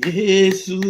Yesu,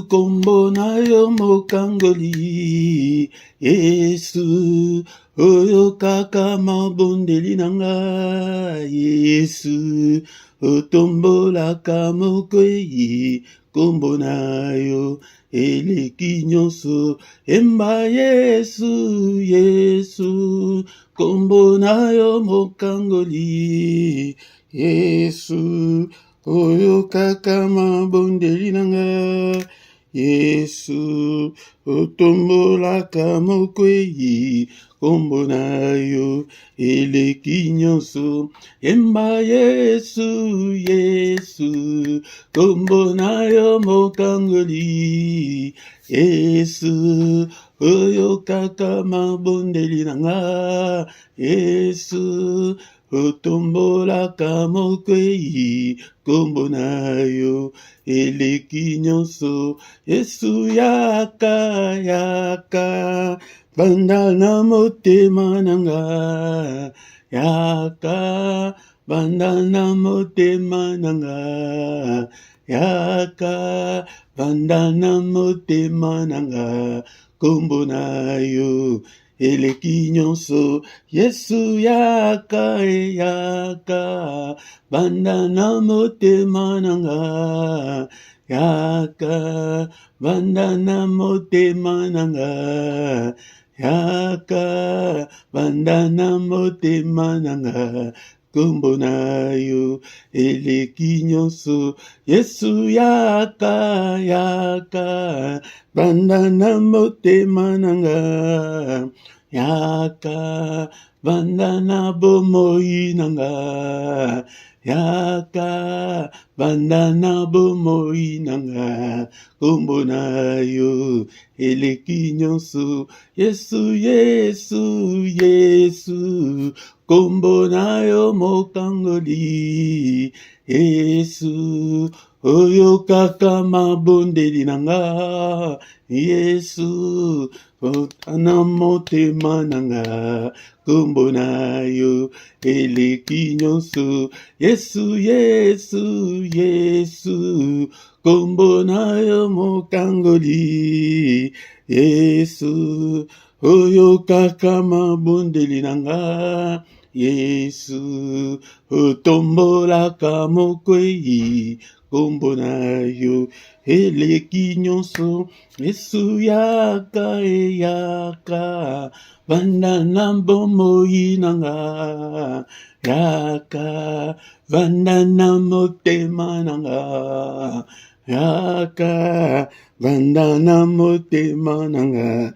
kombo na yo mokangoli. Yesu, oyo kaka mabondeli nanga. Yesu, otombolaka mokwei. Kombo na yo eleki nyonso. Emba Yesu, Yesu, kombo na yo mokangoli. Yesu, oyo kaka mabondeli nanga. Yesu, otombolaka mokwei. Kombo na yo eleki nyonso. Yemba Yesu, Yesu, kombo na yo mokangoli. Yesu, oyo kaka mabondeli nanga. Yesu, otombolaka mokwei. Kombo na yo eleki nyonso. Yesu yaka yaka banda na motema nanga. Yaka banda na motema nanga. Yaka banda na motema nanga. Kombo na yo eleki nyonso. Yesu yaka yaka banda na motema nanga. Yaka banda na motema nanga. Yaka banda na motema nanga. Kombo na yo eleki nyonso. Yesu yaka yaka banda na motema nanga. Yaka banda na bomoi nanga. Yaka banda na bomoi nanga. Kombo na yo eleki nyonso. Yesu, Yesu, Yesu, kombo na yo mokangoli. Yesu, oyo kaka mabondeli nanga. Yesu, otana motema nanga. Kombo na yo eleki nyonso. Yesu, Yesu, Yesu, kombo na yo mokangoli. Yesu, oyo kaka mabondeli nanga. Yesu, otombolaka mokwei. Kombo na yo eleki nyonso. Yesu yaka yaka banda na bomoi nanga. Yaka banda na motema nanga. Yaka banda na motema nanga.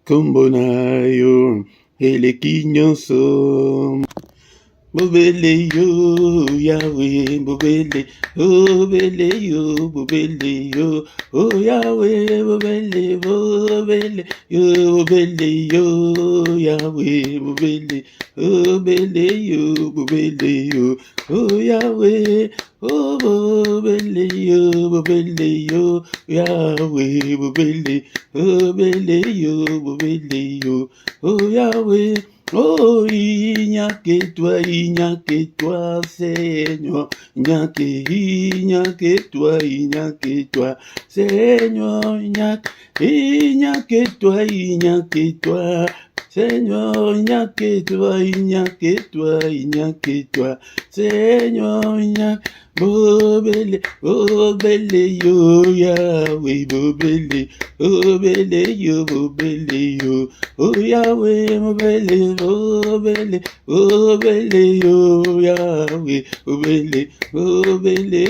Kombo na yo eleki nyonso. Bobele yo, Yahweh, bobele, bobele yo, bobele yo, oh Yahweh, bobele, bobele yo, bobele yo, Yahweh, bobele, bobele yo, bobele yo, oh Yahweh, oh bobele yo, Yahweh, bobele, bobele yo, oh Yahweh. Oh, il n'y a que toi, Seigneur. Il n'y a que toi, Seigneur. Il n'y a que toi, Seigneur. Il n'y a que toi, Seigneur. Il n'y a bobele, bobele yo, Yahweh, bobele, bobele yo, oh Yahweh, bobele, bobele, bobele yo, Yahweh, bobele, bobele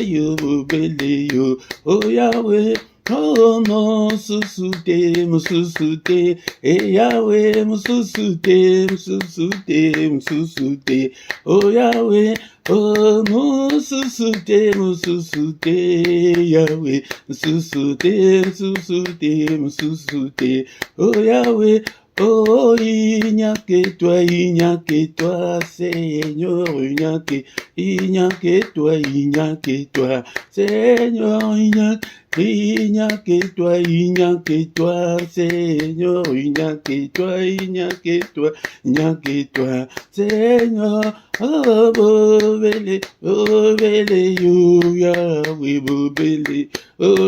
yo, oh Yahweh. Oh, mususute, Yahweh, mususute, oh Yahweh, oh mususute, Yahweh, mususute, oh Yahweh, Oh, il n'y a que toi, il n'y a que toi, Seigneur, il n'y a que toi, il n'y a que toi, Seigneur, il n'y a que toi, il n'y a que toi, Seigneur, il n'y a que toi, il n'y a que toi, il n'y a que toi, Seigneur, oh, bobele, yo, Yahweh, bobele, yo,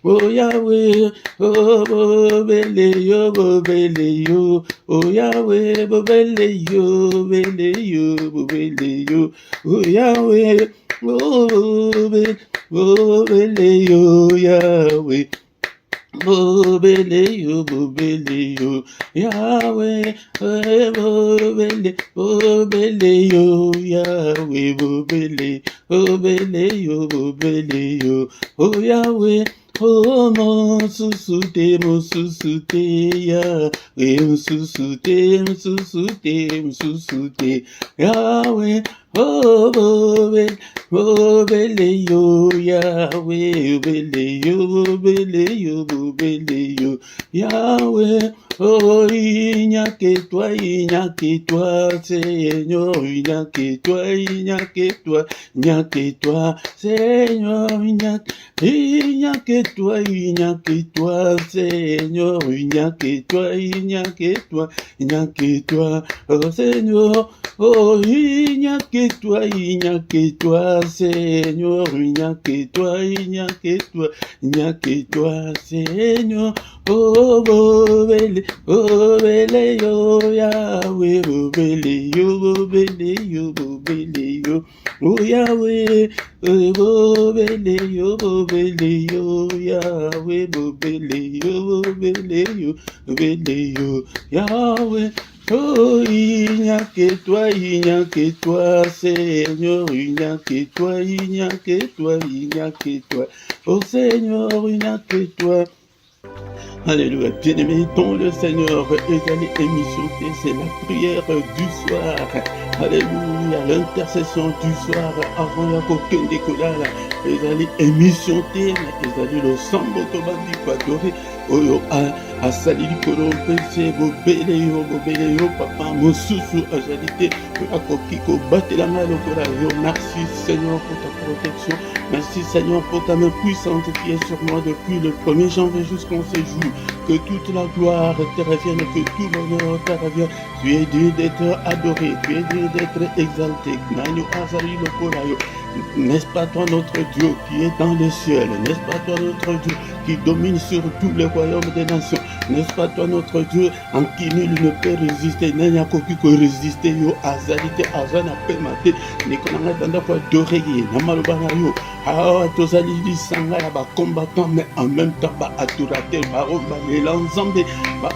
oh, Yahweh, oh, bobele, yo, oh, Yahweh, bobele, yo, oh, Yahweh, bobele, yo, Yahweh, bobele, yo, Yahweh, bobele, yo, Yahweh, bobele, yo, oh, Yahweh, oh, mon susute, Yahweh, mon susute, Yahweh, oh, bobele, yo, Yahweh, bobele, yo, Yahweh, oh, il n'y a que toi, Seigneur, il n'y a que toi, il n'y a que toi, il n'y a que toi, Seigneur, il n'y a que toi, il n'y a que toi, Seigneur, il n'y a que toi, il n'y a que toi, il n'y a que toi, oh Seigneur, oh, il n'y a que toi, il n'y a que toi, Seigneur, il n'y a que toi, il n'y a que toi, il n'y a que toi, Seigneur, oh, bobele, yo, Yahweh, bobele, yo, oh, Yahweh, bobele, yo, Yahweh, bobele, yo, Yahweh. Oh, il n'y a que toi, il n'y a que toi, Seigneur, il n'y a que toi, il n'y a que toi, il n'y a que toi. Oh Seigneur, il n'y a que toi. Alléluia, bien-aimé, dont le Seigneur est allé émissionner, c'est la prière du soir. Alléluia, l'intercession du soir, avant la coquine d'écolale, ils allaient émissionner, ils allaient le sang automati pour adorer. Oyo a sali likolo pese bobele yo papa mosusu ajalite akoki kobatela nga lokola yo. Merci Seigneur pour ta protection, merci Seigneur pour ta main puissante qui est sur moi depuis le 1er janvier jusqu'en ce jour. Que toute la gloire te revienne, que tout l'honneur te revienne. Tu es digne d'être adoré, tu es digne d'être exalté. Nano azali lokola yo. N'est-ce pas toi notre Dieu qui est dans les cieux? N'est-ce pas toi notre Dieu qui domine sur tous les royaumes des nations? N'est-ce pas toi notre Dieu en qui nul ne peut résister? N'a koki ko résister yo azalité azana pemate nikonanga tanda kwa doreye na malobana yo. Ah tozali lisanga ya ba combattants mais en même temps ba adorateur ba romba l'ensemble ba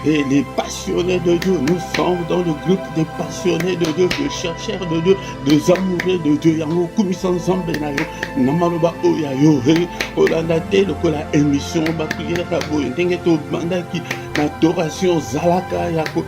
et les passionnés de Dieu. Nous sommes dans le groupe des passionnés de Dieu, des chercheurs de Dieu, des amoureux de Dieu. Yango kumisa nzambe na yo na maloba oya yo olanda te lokola émission ba prière ka boye ndenge to bandaki na adoration zalaka yako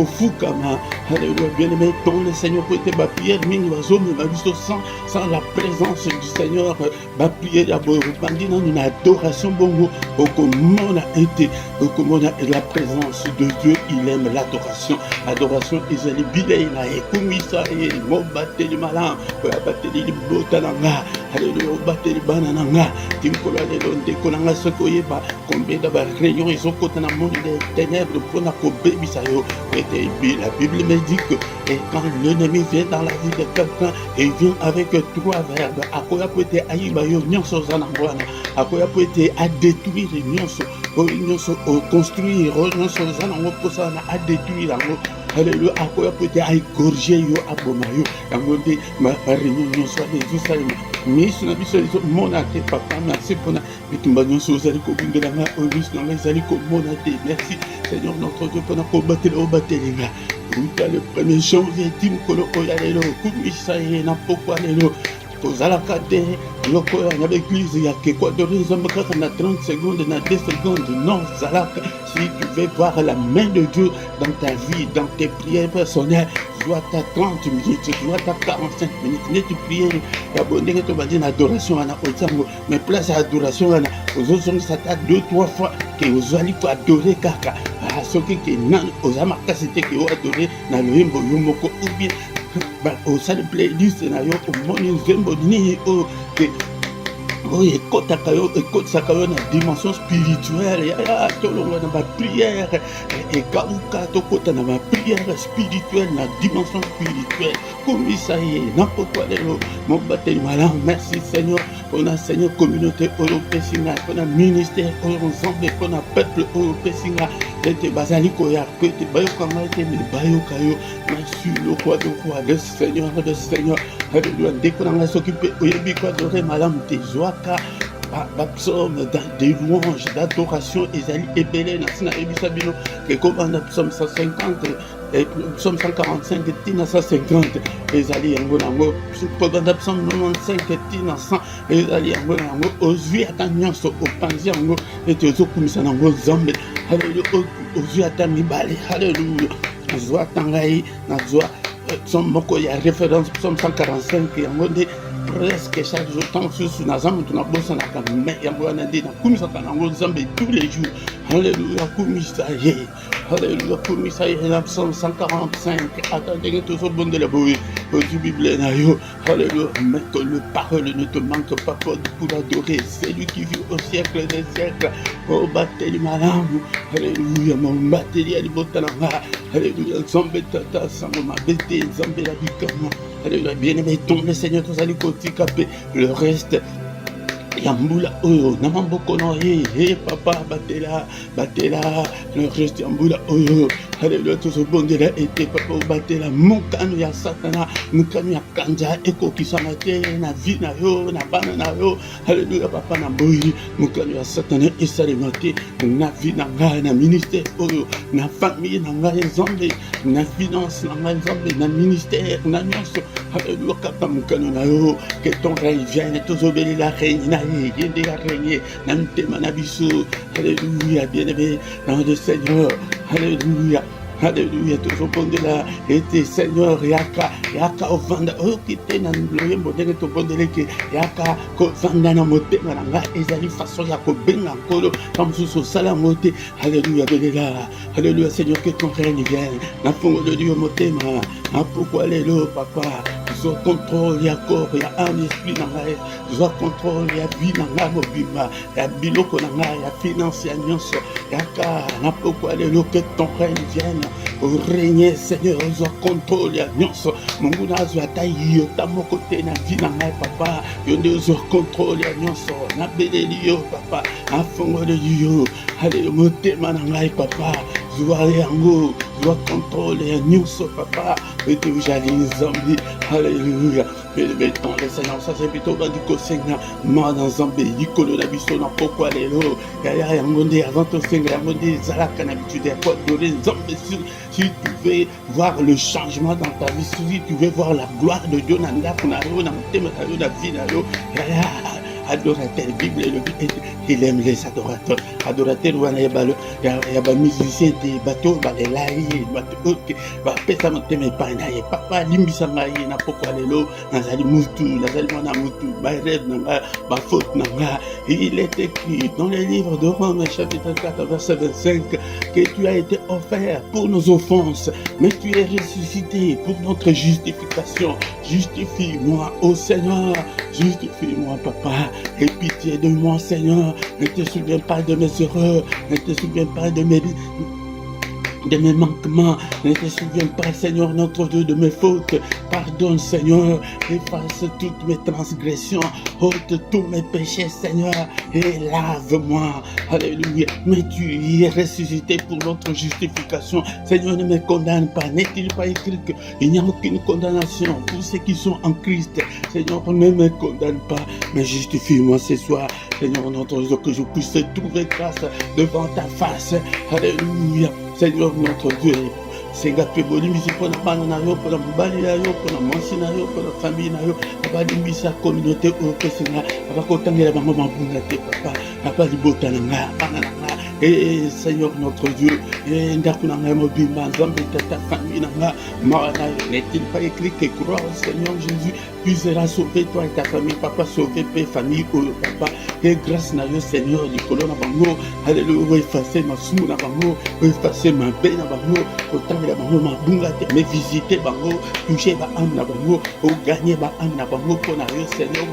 fukama. Alléluia, bien-aimé, ton le Seigneur peut être ba prière mingi bazomi ba biso sans la présence du Seigneur. Ba prière ya boye bandina na adoration bongo okomona été okomona la présence de Dieu. Il aime l'adoration. Adoration ezali bilei na ekumisa e mobateli malam bateli botananga. Alléluia, bateli banananga timkola lelo ndekolanga sokoyeba combien de réunions ils ont côté dans monde des ténèbres pour na kobebisa yo. Et la Bible me dit que et quand l'ennemi vient dans la vie de quelqu'un, il vient avec trois verbes. Akoya peut être aïba yo nyonso zanangwana, akoya peut être à détruire nyonso, nyonso construire nyonso zanango posana à détruire ngo. Alléluia, akoya peut être à égorger yo aboma yo. Yango de ma réunion nyonso de Jérusalem. Miss na biso monate papa merci pour na bitumba nyonso zali ko bindela nga obis na zali ko monate. Merci Seigneur notre Dieu pour na combattre le batelinga. Le 1er janvier, Tim Kolo Oyalelo, Kumisaye, Napokwa Lelo, kozalaka te lokola na l'église ya keko adorer nzambe kaka na 30 secondes na 2 secondes. Non, zalaka, si tu veux voir la main de Dieu dans ta vie, dans tes prières personnelles, soit à 30 minutes, soit à 45 minutes, ne tu pries, abonner to bandi na adoration na otango, mais place à adoration na ozozong sata 2-3 fois que ozali ko adorer kaka. Ah, soki ke nan ozamaka c'était que o adorer na loyembo yo moko ou bien ba osali playlist na yo omoni nzembo nini o ke oyo ekotisaka yo na dimension spirituelle ya tolonga na baprière ekauka tokota na baprière spirituelle na dimension spirituelle komisa ye na pokwa lelo mobateli malamu. Merci Seigneur mpona Seigneur communauté oyo opesi nga mpona ministère oyo nzambe mpona peuple oyo opesi nga ete bazali koya ko ete bayoka ngai te me bayoka yo. Merci le roi de roi, le Seigneur de Seigneur. Alléluia. Ndeko na ngai soki mpe oyebi ko adore malamu te zwaka bapsaume des louanges d'adoration ezali ebele na ntina yebisa bino ke kobanda psaume 150 psaume 145 tina 150 ezali yango nango kobanda psaume 95 tina 100 ezali yango nango ozwi ata nyonso opanzi yango ete ozokumisa nango nzambe. Haleluya. Ozwi ata mibale. Haleluya. nazwa ata ngai nazwa psaume moko ya référence psaume 145 yango nde presque chaque jour tant susu naza moto nabosanaka me yango wana nde nakumisaka nango nzambe tous les jours. Haleluya. kumisa ye. Haleluya. kumisa ye na psaume 145 ata ndenge tozobondela boye ozwi bible na yo. Haleluya. mais que le parole ne te manque pas pour adorer celui qui vit au siècle des siècles. Obateli malamu. Haleluya. mobateli ya libota na nga. Haleluya. nzambe tata sango mabe te nzambe la bikama. Alléluia. Bien-aimé, tombe Seigneur, tous allez kotika pe le reste. Yambula oyo namamboko no papa batela le reste yambula oyo. Alléluia. tozobondela ete papa obatela mokano ya satana mokano ya kanja ekokisana te na vie na yo na bana na yo. Alléluia. papa na boyi mokano ya satana esalema te na vie na ngai na ministère oyo na famille na ngai nzambe na finance na ngai nzambe na ministère na nyonso. Alléluia. kaka mokano na yo que ton règne vienne tozobelela règne na ye yende ya règne na mtema na biso. Alléluia. bien-aimé dans le Seigneur. Alléluia. Alléluia. tozobondela ete Seigneur yaka ovanda oyo kite na loyembo ndenge tobondeleke yaka kovanda na motema na ngai ezali façon ya kobenga nkolo ka mosusu osala yango te. Alléluia. belela. Alléluia. Seigneur que ton règne vienne na fongoleli yo motema na pokwa lelo papa zwa contrôle ya corps ya âme esprit na ngai zwa contrôle ya vie na ngai mobimba ya biloko na ngai ya finance ya nyonso yaka na pokwa lelo que ton règne vienne régner Seigneur zwa contrôle ya nyonso monguna azwa ata yota moko te na vie na ngai papa yo nde ozwa contrôle ya nyonso nabeleli yo papa afongoleli yo. Alléluia. motema na ngai papa zwa yango zwa contrôle ya nyonso papa ete ozali nzambe. Alléluia. Mettons le Seigneur, ça c'est plutôt bandi kosenga ma dans nzambe likolo na biso na pokwa lelo ya yango nde avant tosenga yango nde ezalaka na habitude ya koadorer nzambe. Si tu veux voir le changement dans ta vie, si tu veux voir la gloire de Dieu na ndako na yo na motema na yo na vie na yo adorateur. Bible il aime les adorateurs. Adorateur wana ya ba musicien te bato balelai bato oke bapesa motema epai na ye papa limbisa ngai na pokwa lelo nazali mutu nazali mwana mutu barêve na ngai bafaute na ngai. Il est écrit dans les livres de Romains chapitre 4 verset 25 que tu as été offert pour nos offenses mais tu es ressuscité pour notre justification. Justifie-moi ô Seigneur, justifie-moi papa, aie pitié de moi Seigneur. Ne te souviens pas de mes erreurs, ne te souviens pas de mes manquements, ne te souviens pas Seigneur notre Dieu de mes fautes. Pardonne Seigneur, efface toutes mes transgressions, ôte tous mes péchés Seigneur et lave-moi. Alléluia. Mais tu y es ressuscité pour notre justification. Seigneur, ne me condamne pas. N'est-il pas écrit qu'il n'y a aucune condamnation pour ceux qui sont en Christ? Seigneur, ne me condamne pas, mais justifie-moi ce soir Seigneur notre Dieu, que je puisse trouver grâce devant ta face. Alléluia. Seigneur notre Dieu, senga pe bolimbisi mpona bana na yo, mpona mobali na yo, mpona mwasi na yo, mpona famille na yo, abalimbisa communauté oyo pe senga abakotangela bango mabunga te papa, papa libota na nga bana na nga. Et Seigneur notre Dieu, et Ndakunanga Mobimba, Nzambe Tata, famille Nanga, Marana, n'est-il pas écrit que croire au Seigneur Jésus, tu seras sauvé, toi et ta famille, papa, sauvé, père, famille, papa, et grâce à Dieu, Seigneur, Nicolas Nabango, alléluia, effacer ma sou Nabango, effacer ma baie Nabango, autant de Nabango, ma bunga, mais visiter Bango, toucher ma âme Nabango, ou gagner ma âme Nabango, pour Dieu, Seigneur,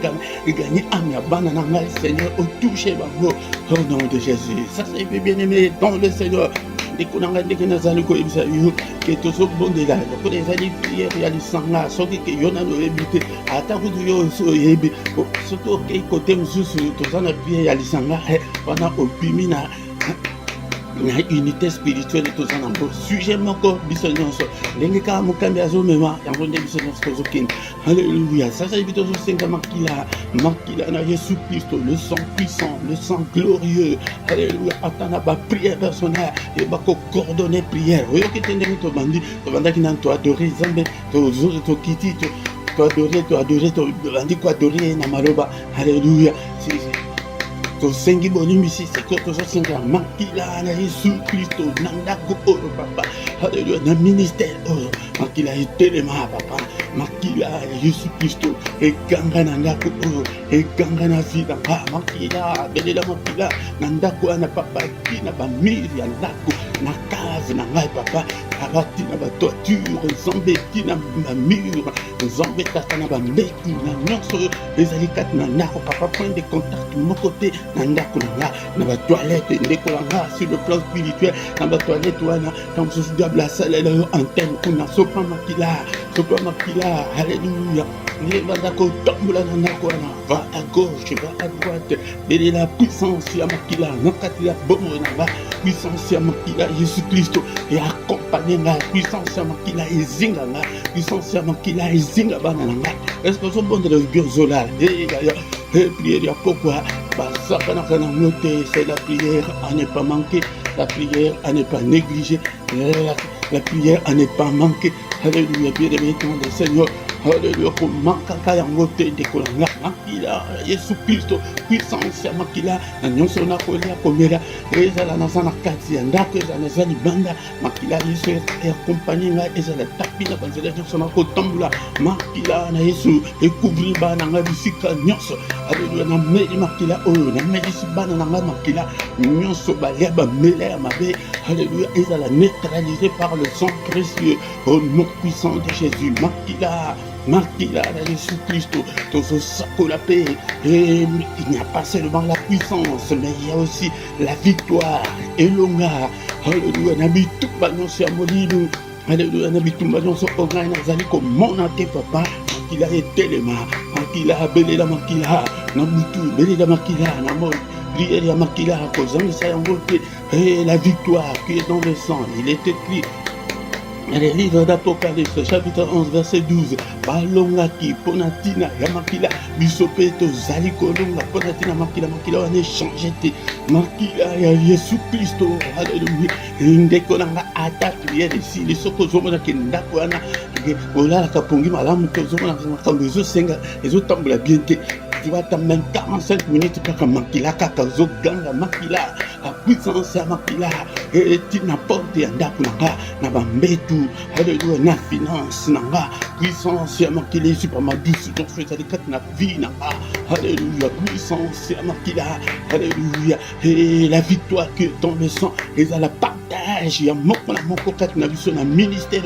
gagner âme Nabango, Seigneur, ou toucher Bango, au nom de Jésus. Ça, c'est bien-aimé dans le Seigneur. Et qu'on a regardé que nous allons que tout ce monde est là. Donc, les alliés prières, il y a des sangs là, sauf que y en a nos habités. À ta route, il y a aussi, surtout, côté, nous, tout ça, la prière, il y a des sangs là, on a opimina. Na unité spirituelle tout ça na bo sujet moko biso nyonso ndenge kaka mokambi azomema yango nde biso nyonso tozokenga. Alléluia. Ça c'est biso tozosenga makila na Jésus Christ, le sang puissant, le sang glorieux. Alléluia. Atana ba prière personnelle et ba coordonner prière oyoki te ndenge tobandaki nani toadore Nzambe tokiti toadore tobandi koadore na maloba. Alléluia. Tosengi bolimbisi seko tozosenga makila na Yesu Kristo na ndako oyo papa. Alléluia. Na ministère oyo makila etelema papa, makila ya Yesu Kristo eganga na ndako oyo, eganga na vida nga makila belela makila na ndako wana papa, tina bamiri ya ndako na cave na ngai papa, abati na batoiture Nzambe tina bamire Nzambe tata na bambeki na nyonso ezali kati na ndako papa, point de contact moko te na ndako na nga, na batoilette ndeko na nga sur le plan spirituel, na batoilette wana tant que je dois blasalela yo antenne kuna sopa makila. Alléluia. Ndako tambola na ndako wana, va à gauche, va à droite, et la puissance ya makila nakati la bomo na nga, puissance ya makila Jésus Christ et accompagner la puissance ya makila ezinga nga, puissance ya makila ezinga bana na nga. Est-ce que so bon de biozola et prière ya pourquoi basaka na kana noter, c'est la prière à ne pas manquer, la prière à ne pas négliger, la prière à ne pas manquer. Alléluia. Bien-aimé le Seigneur. Alléluia. Makaka yango te ndekolanga makila Yesu Kristo, puissance ya makila na nyonso na kolia komela ezala na kati ya ndako, ezala na libanda makila Yesu accompagner nga, ezala tapi na banzela nyonso na kotambola makila na Yesu ekouvrir bana nga bisika nyonso. Alléluia. Na meli makila oyo na meli bana na nga makila nyonso balia bamela ya mabe. Alléluia. Ezala neutralisé par le sang précieux au nom puissant de Jésus. Makila à Jésus Christ, tout ça pour la paix. Et il n'y a pas seulement la puissance, mais il y a aussi la victoire. Et l'onga, alléluia, n'habite pas non c'est amolino. Alléluia, n'habite pas non c'est orgain nazali comme mon ate papa. Makila est les mains, makila belé la makila, namutu belé la makila, namol. Prière ya makila, kozami sa yangote. Et la victoire qui est dans le sang, il est écrit. Les livres d'Apocalypse, chapitre 11, verset 12. Balongaki, Ponatina, Yamakila, Bisopeto, Zalikolonga, Ponatina, Makila, on est changé. Makila, Jésus Christ, alléluia. Ndekolanga, ata prière ici, les sokozomona qui ndakwana, Ola, Kapongi, Malam, Kozomona, Kambezo Senga, les autres tambours bien. Tu vas même 45 minutes pour que Makila, Kakazo, Ganga, Makila, la puissance à Makila, et tu n'apportes un dakunanga, Nabambetu, alléluia, na finance, nanga, puissance à Makila, super ma douce, donc je fais na vie, nanga, alléluia, puissance à Makila, alléluia, et la victoire que dans le sang, et à la partage, il y a mon coquette, na vision, na ministère,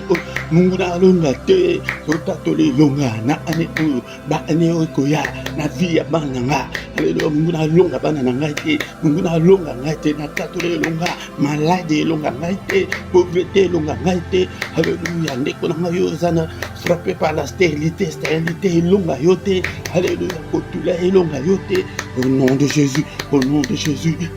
Munguna longa te, Sotatole longa, na ane o, ba ane o koya, na via bananga, alléluia, Munguna longa bananga te, Munguna longa ngaite, na tatole longa, malade longa ngaite, pauvreté longa ngaite, alléluia, ndeko na mayozana, frappé par la stérilité longa yote, alléluia, kotula longa yote, au nom de Jésus,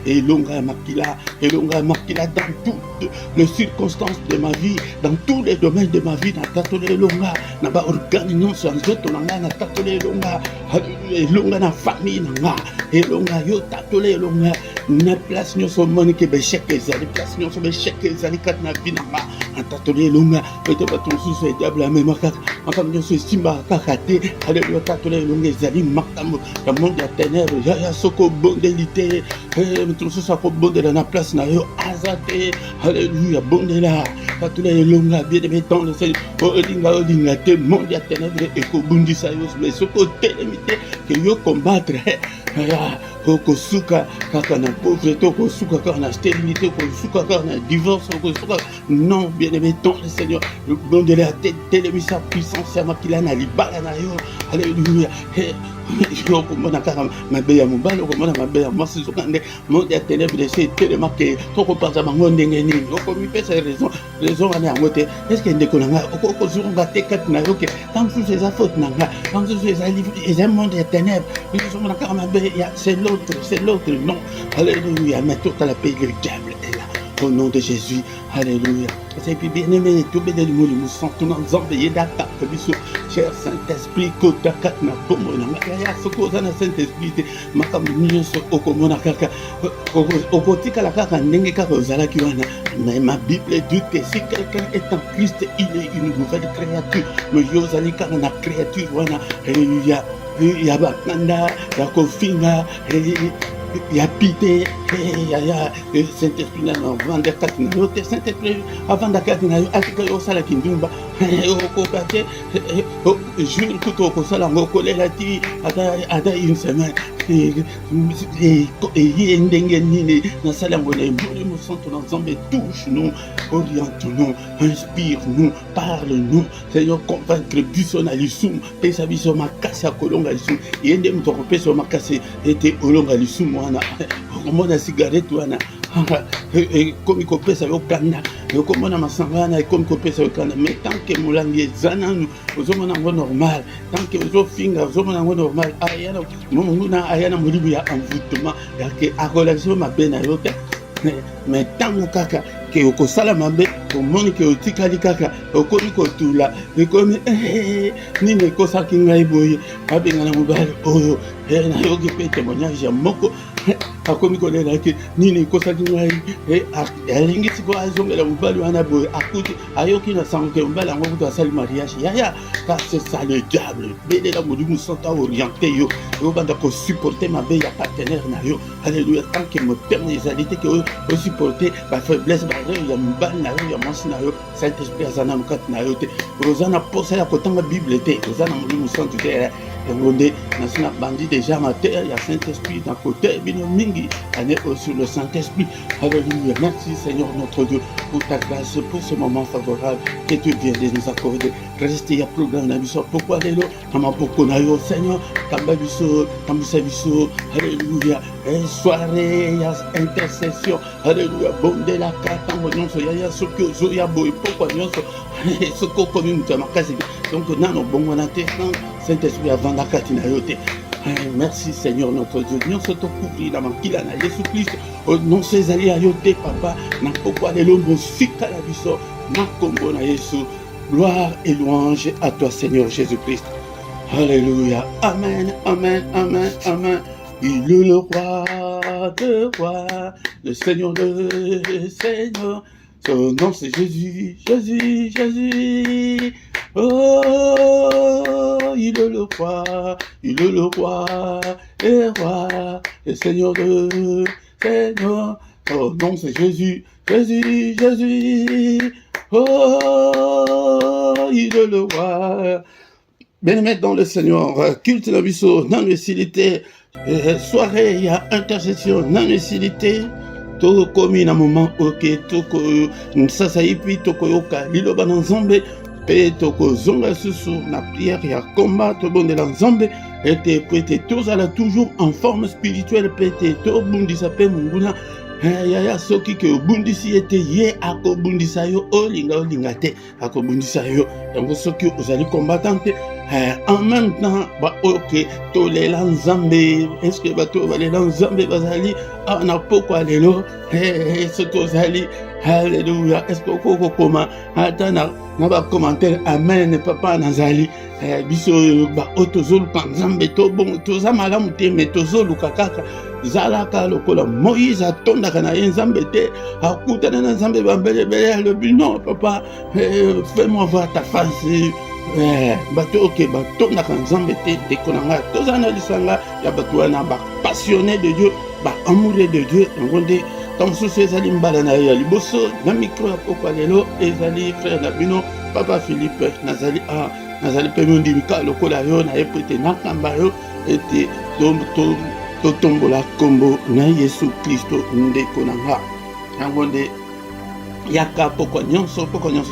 et longa makila dans toutes les circonstances de ma vie, dans tous les domaines de ma vie, na tatole longa, na ba organisation sur nzoto nanga, na tatole longa, alléluia, longa na famille nanga, et longa yo tatole longa, na place nyonso moni ke besheke ezali, place nyonso besheke ezali kati na vie nanga, Atatole longa, peut-être pas ton sous diable à même kaka. Makam nyoso simba kaka te. Alléluia, tatole longa ezali makambo. La monde ya ténèbres, ya soko bondelité. Ton sous sa bondela na place na yo azate. Alléluia, bondela. Tatole longa bien de béton le Seigneur. Olinga te monde ya ténèbres et ko bundisa yo mais soko télémité que yo combattre. Okosuka kaka na pauvreté, okosuka kaka na stérilité, okosuka kaka na divorce, okosuka non bien-aimé ton le Seigneur, le bon de la tête, télémisa puissance, makila na libala na yo, alléluia. Yo komona kaka mabe ya mobali, okomona mabe ya mwasi sokande, monde ya ténèbres de ces télémarqués, tokopasa bango ndenge nini, okomipesa raison wana yango te, est-ce que ndeko na nga, okozonga te kati na yo ke, tant que c'est sa faute na nga, tant que c'est un monde ya ténèbres, okomona kaka mabe ya c'est l'autre, non, alléluia, mais tout à la paix, le diable est là. Au nom de Jésus, alléluia. C'est puis bien aimé, tout bien aimé, nous sentons dans enveillé d'accord, cher Saint-Esprit, kota katna bomo na makaya sokoza na Saint-Esprit, makamunyo so okomona kaka, okotika la kaka ndenge kaka ozala kiwana. Mais ma Bible dit que si quelqu'un est en Christ, il est une nouvelle créature. Mais yozali kaka na créature wana, alléluia. Ya bakanda, ya kofinga, ya pité, ya Saint-Esprit na vanda katina yo te Saint-Esprit avant d'akatina yo atika yo sala kindumba okokate jour tout okosala ngokolela ti ada une semaine et ndenge nini na sala ngona mboli mo santo na Nzambe touche-nous, oriente-nous, inspire-nous, parle-nous, Seigneur convaincre biso na lisum pesa biso makasi akolonga lisum yende mutoko pesa makasi ete olonga lisum wana okomona cigarette wana comme kopesa yo kanda okomona masanga wana comme kopesa yo kanda mais tant que molangi ezana nous ozomona ngo normal tant que ozofinga ozomona ngo normal ayana monguna ayana molibu ya envoûtement ya ke akolakisa mabe na yo te mais tango kaka ke okosala mabe omoni ke otikali kaka okomi kotula ekomi nini ekosaki ngai boye abengana mobali oyo nayoki mpe témoignage ya moko akomi kolela ke nini ekosaki ngai alingisi po azongela mobali wana boye akuti ayoki na sango ke mobali yango kutu asali mariage yaya car c'est ça le diable belela molimo santa orienté yo obanda kosupporte mabe ya partenaire na yo alléluia tant que motema ezali te ke osupporte bafaiblesse bayo ya mobali na yo ya mwasi na yo Saint-Esprit aza na mokati na yo te oza na posa ya kotanga bible te oza na molimo santu te yango nde nasina bandi déjà mater ya Saint-Esprit na côté bino mingi ane sur le Saint-Esprit. Alléluia, merci Seigneur notre Dieu pour ta grâce, pour ce moment favorable que tu viens de nous accorder. Restez à programme na biso pourquoi lelo kama poko na yo Seigneur kamba biso kambusa biso alléluia soirée ya intercession alléluia bonde la kata nyonso ya soki ozoya boye pourquoi nyonso soko komi mutu makasi donc nano bongo na te Saint-Esprit avant la kati na yo te. Merci Seigneur notre Dieu. Nous sommes couverts dans makila na Jésus-Christ. Non ces alliés à yote papa. Na pourquoi les lombos sika la biso. Na kombo na Jésus. Gloire et louange à toi Seigneur Jésus-Christ. Alléluia. Amen, amen, amen, amen. Il est le roi de rois, le Seigneur de Seigneur. Son nom c'est Jésus, Jésus, Jésus. Oh, il est le roi et roi, le Seigneur de Seigneur. Son nom c'est Jésus, Jésus, Jésus. Oh, il est le roi. Bien-aimé dans le Seigneur, culte la biso, dans l'utilité, soirée, il y a intercession, dans l'utilité. Toko komi na moment ok toko sasa ipi toko yoka liloba na Nzambe pe toko zonga susu na prière ya combat to bondela Nzambe ete pete tozala toujours en forme spirituelle pete to bundisa pe munguna yaya soki ke obundisi ete ye akobundisa yo olinga te akobundisa yo yango soki ozali combattante en même temps ba ok tolela Nzambe est-ce que bato balela Nzambe bazali na poko lelo soki ozali alléluia est-ce que okoko koma ata na ba commentaire amen papa nazali biso ba otozoluka Nzambe to bon toza malamu te mais tozoluka kaka zalaka lokola Moïse atondaka na ye nzambe te akutana na nzambe bambelebele alobi non papa fais-moi voir ta face bato oke batondaka nzambe te ndeko na ngai toza na lisanga ya bato wana bapassionné de Dieu baamoureux de Dieu yango nde ntango mosusu ezali mbala na ye ya liboso na mikro ya pokwa lelo ezali frère na bino papa Philippe nazali mpe mondimika lokola yo na ye po ete nakamba yo ete totombola kombo na Yesu Kristo ndeko na nga yango nde yaka pokwa nyonso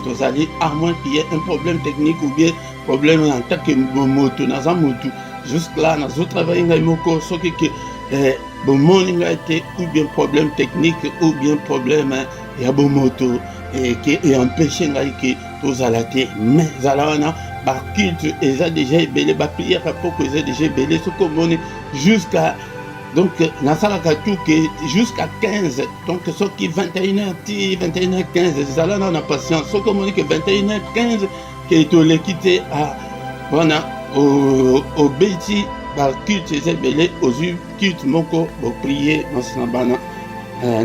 tozali à moins qu'il y ait un problème technique ou bien problème en tant que moto naza motu jusque là nazo travailler ngai moko soki ke bomoni ngai te ou bien problème technique ou bien problème ya bomoto qui empêché ngai ke tozala te mais zala wana baculte eza déjà ebele baprière poko eza déjà ebele soki omoni jusqu'à donc nasalaka tout que jusqu'à 15 donc soki 21h15 ezala na patience soki omoni que 21h15 ke toleki te wana obeti baculte eza ebele ozwi culte moko boprier nasi na bana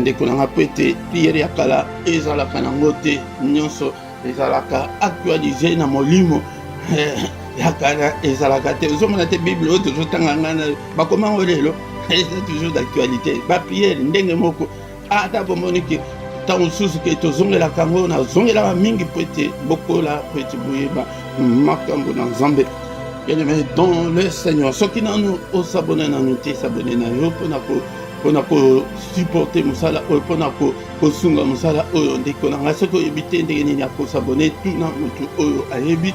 ndeko nanga po ete priere ya kala ezalaka nango te nyonso ezalaka actualisé na molimo ya kala ezalaka te ozomona te bible oyo tozotanga ngana bakomango lelo eza toujours d'actualité bapriere ndenge moko ata bomoni ke ntango mosusu ke tozongelaka yango nazongelaka mingi po ete bokola po ete boyeba makambo na nzambe bien-aimé dans le Seigneur soki nanu osabone nanu te sabone na yo mpona kosupporte mosala oyo mpona kosunga mosala oyo ndeko na ngai soki oyebi te ndenge nini akosabone tuna motu oyo ayebi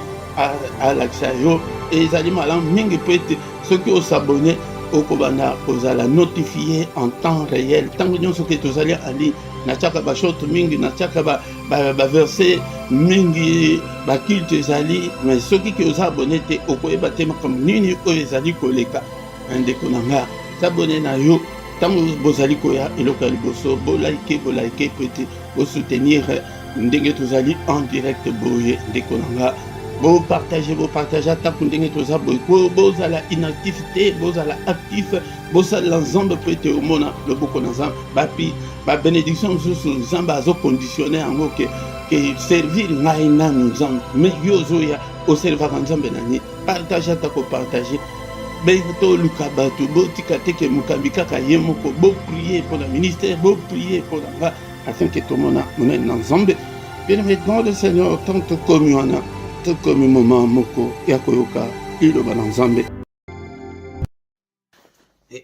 alakisa yo ezali malamu mingi po ete soki osabone okobanda kozala notifié en temps réel ntango nyonso ke tozali en ligne natiaka bashorte mingi natiaka baverset mingi baculte ezali mais soki ke oza abone te okoyeba te makambo nini oyo ezali koleka ndeko na nga sabone na yo ntango bozali koya eloko ya liboso bolaike po ete bosoutenir ndenge tozali en direct boye ndeko na nga bopartage atako ndenge toza boye bozala inactif te bozala actif bosala nzambe po ete omona loboko na nzambe bapi babénédiction mosusu nzambe azoconditionne yango ke servir ngai nanu nzambe mais yo ozoya oservaka nzambe nani partage atako partage toluka bato botika te ke mokambi kaka ye moko boprie mpo na ministère boprie mpo na nga afin ke tomona monene na nzambe bien maintenant le Seigneur tant tokomi wana tokomi moma moko ya koyoka iloba na nzambe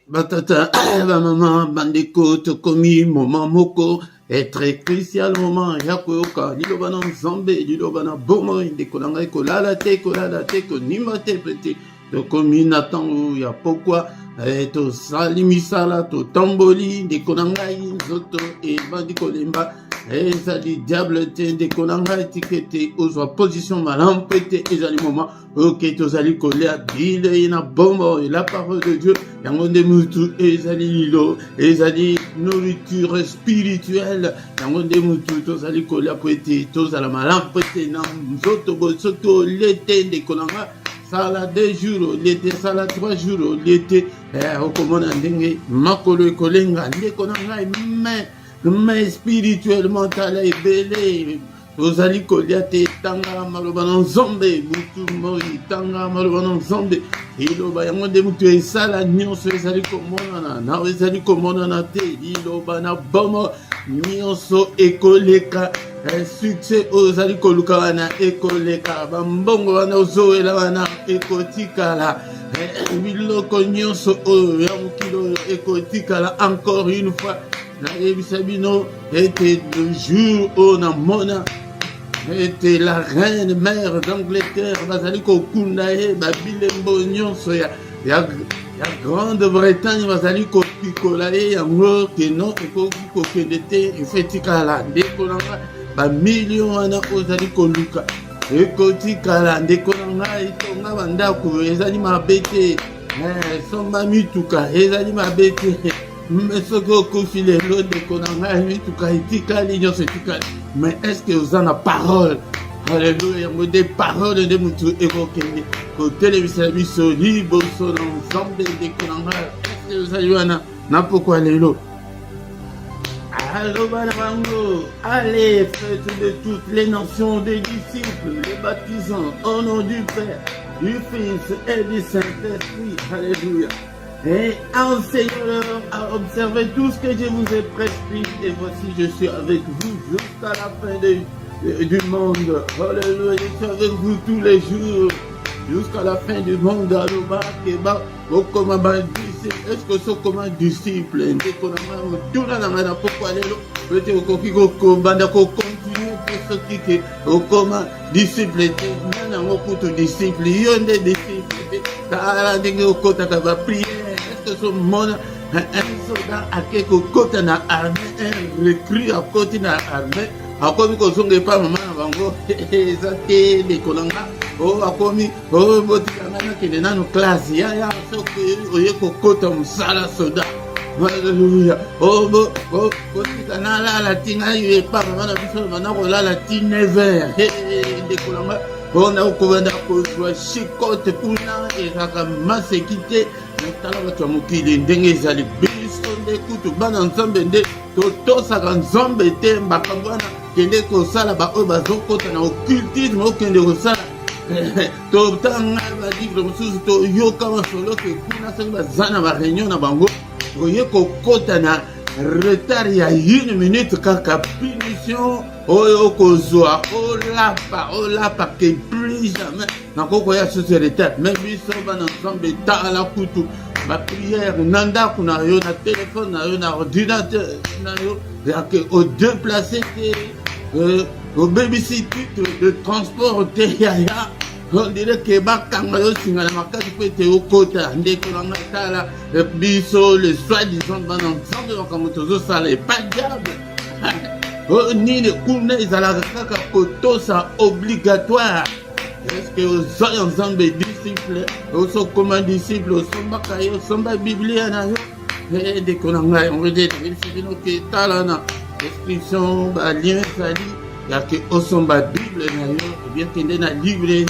batata bamama bandeko tokomi moma moko très crucial moment ya koyoka liloba na nzambe liloba na bomoi ndeko na ngai kolala te konimba te pete tokomi na ntango ya pokwa tosali misala totamboli ndeko na ngai nzoto ebandi kolemba ezali diable te ndeko na ngai tika ete ozwa position malamu mpe te ezali moment oke tozali kolia bilei na bombo la parole de Dieu yango nde mutu ezali lilo ezali nourriture spirituelle yango nde mutu tozali kolia po ete tozala malamu mpe te na nzoto soki olie te ndeko na ngai sala 2 jours l'été sala 3 jours l'été okomona ndenge makolo ekolenga ndeko na ngai mais spirituellement tala ebele tozali kolia te tanga maloba na nzambe butu moi tanga maloba na nzambe iloba yango nde mutu esala nyonso ezali komonana nawe ezali komonana te iloba na bomo nyonso ekoleka succès ozali koluka wana ekoleka bambongo wana ozowela wana ekotikala biloko nyonso oyo ya mokili oyo ekotikala encore une fois nayebisa bino ete le jour oyo namona ete la reine mère d'Angleterre bazali kokunda ye babilembo nyonso ya Grande-Bretagne bazali kopikola ye yango ke non ekoki kokende te efetikala ndeko nanga bamilio wana ozali koluka ekotikala ndeko na ngai tonga bandako ezali mabe te somba mituka ezali mabe te soki okufi lelo ndeko na ngai mituka etikali nyonso etikali mais est-ce que oza na parole Alléluia, yango nde parole nde mutu ekokende kotelemisa biso liboso na nzambe ndeko na ngai pourquoi les lots. Allez, faites de toutes les nations des disciples, les baptisants au nom du Père, du Fils et du Saint-Esprit. Alléluia. Et enseignez-leur à observer tout ce que je vous ai prescrit. Et voici, je suis avec vous jusqu'à la fin du monde. Alléluia. Je suis avec vous tous les jours. Jusqu'à la fin du monde. Est-ce que ce comme un disciple? Pourquoi aller continuer pour ce qui est comme un disciple? Disciple, il y a des disciples. Est-ce que ce monde, un soldat a quelque côté dans l'armée, un recrue à côté dans l'armée, a commis qu'on ne pas maman avant, et ça t'est des colongas, a commis, botikana qui est dans nos classes, il y a ce que y a côté un sale soldat. Alléluia. Botikana la tina, il est pas maman, maintenant la latine vert, des colongas. On a couvert que chicote kuna et la sécurité. Maintenant, tu as moqué les dengues à l'ébisson des coups, ban ensemble de toto, ça ensemble était Bakabana, qui est comme ça là-bas, au bazo, quand on a occultisme, aucun de ça. Tout le temps, on va dire que nous sommes yoka, solo, que kuna, ça va zana, va réunion à Bango. Vous voyez qu'au côté, on a retard, il y a une minute, kaka punition. Oyokozwa, olapa, que plus jamais. N'encore ya sur ce retard. Même si on va ensemble, ta la coutou. Ma prière, nanda, qu'on a eu un téléphone, un ordinateur, au déplacé, au babysitter, de transport, yaya. On dirait que Bakangayo Singala Makati peut être au côté, dès que l'on a là, le biseau, le soi-disant, van ensemble, comme tout ça, n'est pas diable. Ni les kouna, ils allaient faire ça obligatoire. Est-ce que vous soyez ensemble des disciples, vous sont comme un disciple, vous sont bakayo, vous sont pas bibliens, et dès qu'on a on veut dire, c'est nous qui est là, description, lien, ça dit, il y a que au son Bible, et bien qu'il y ait dans la librairie,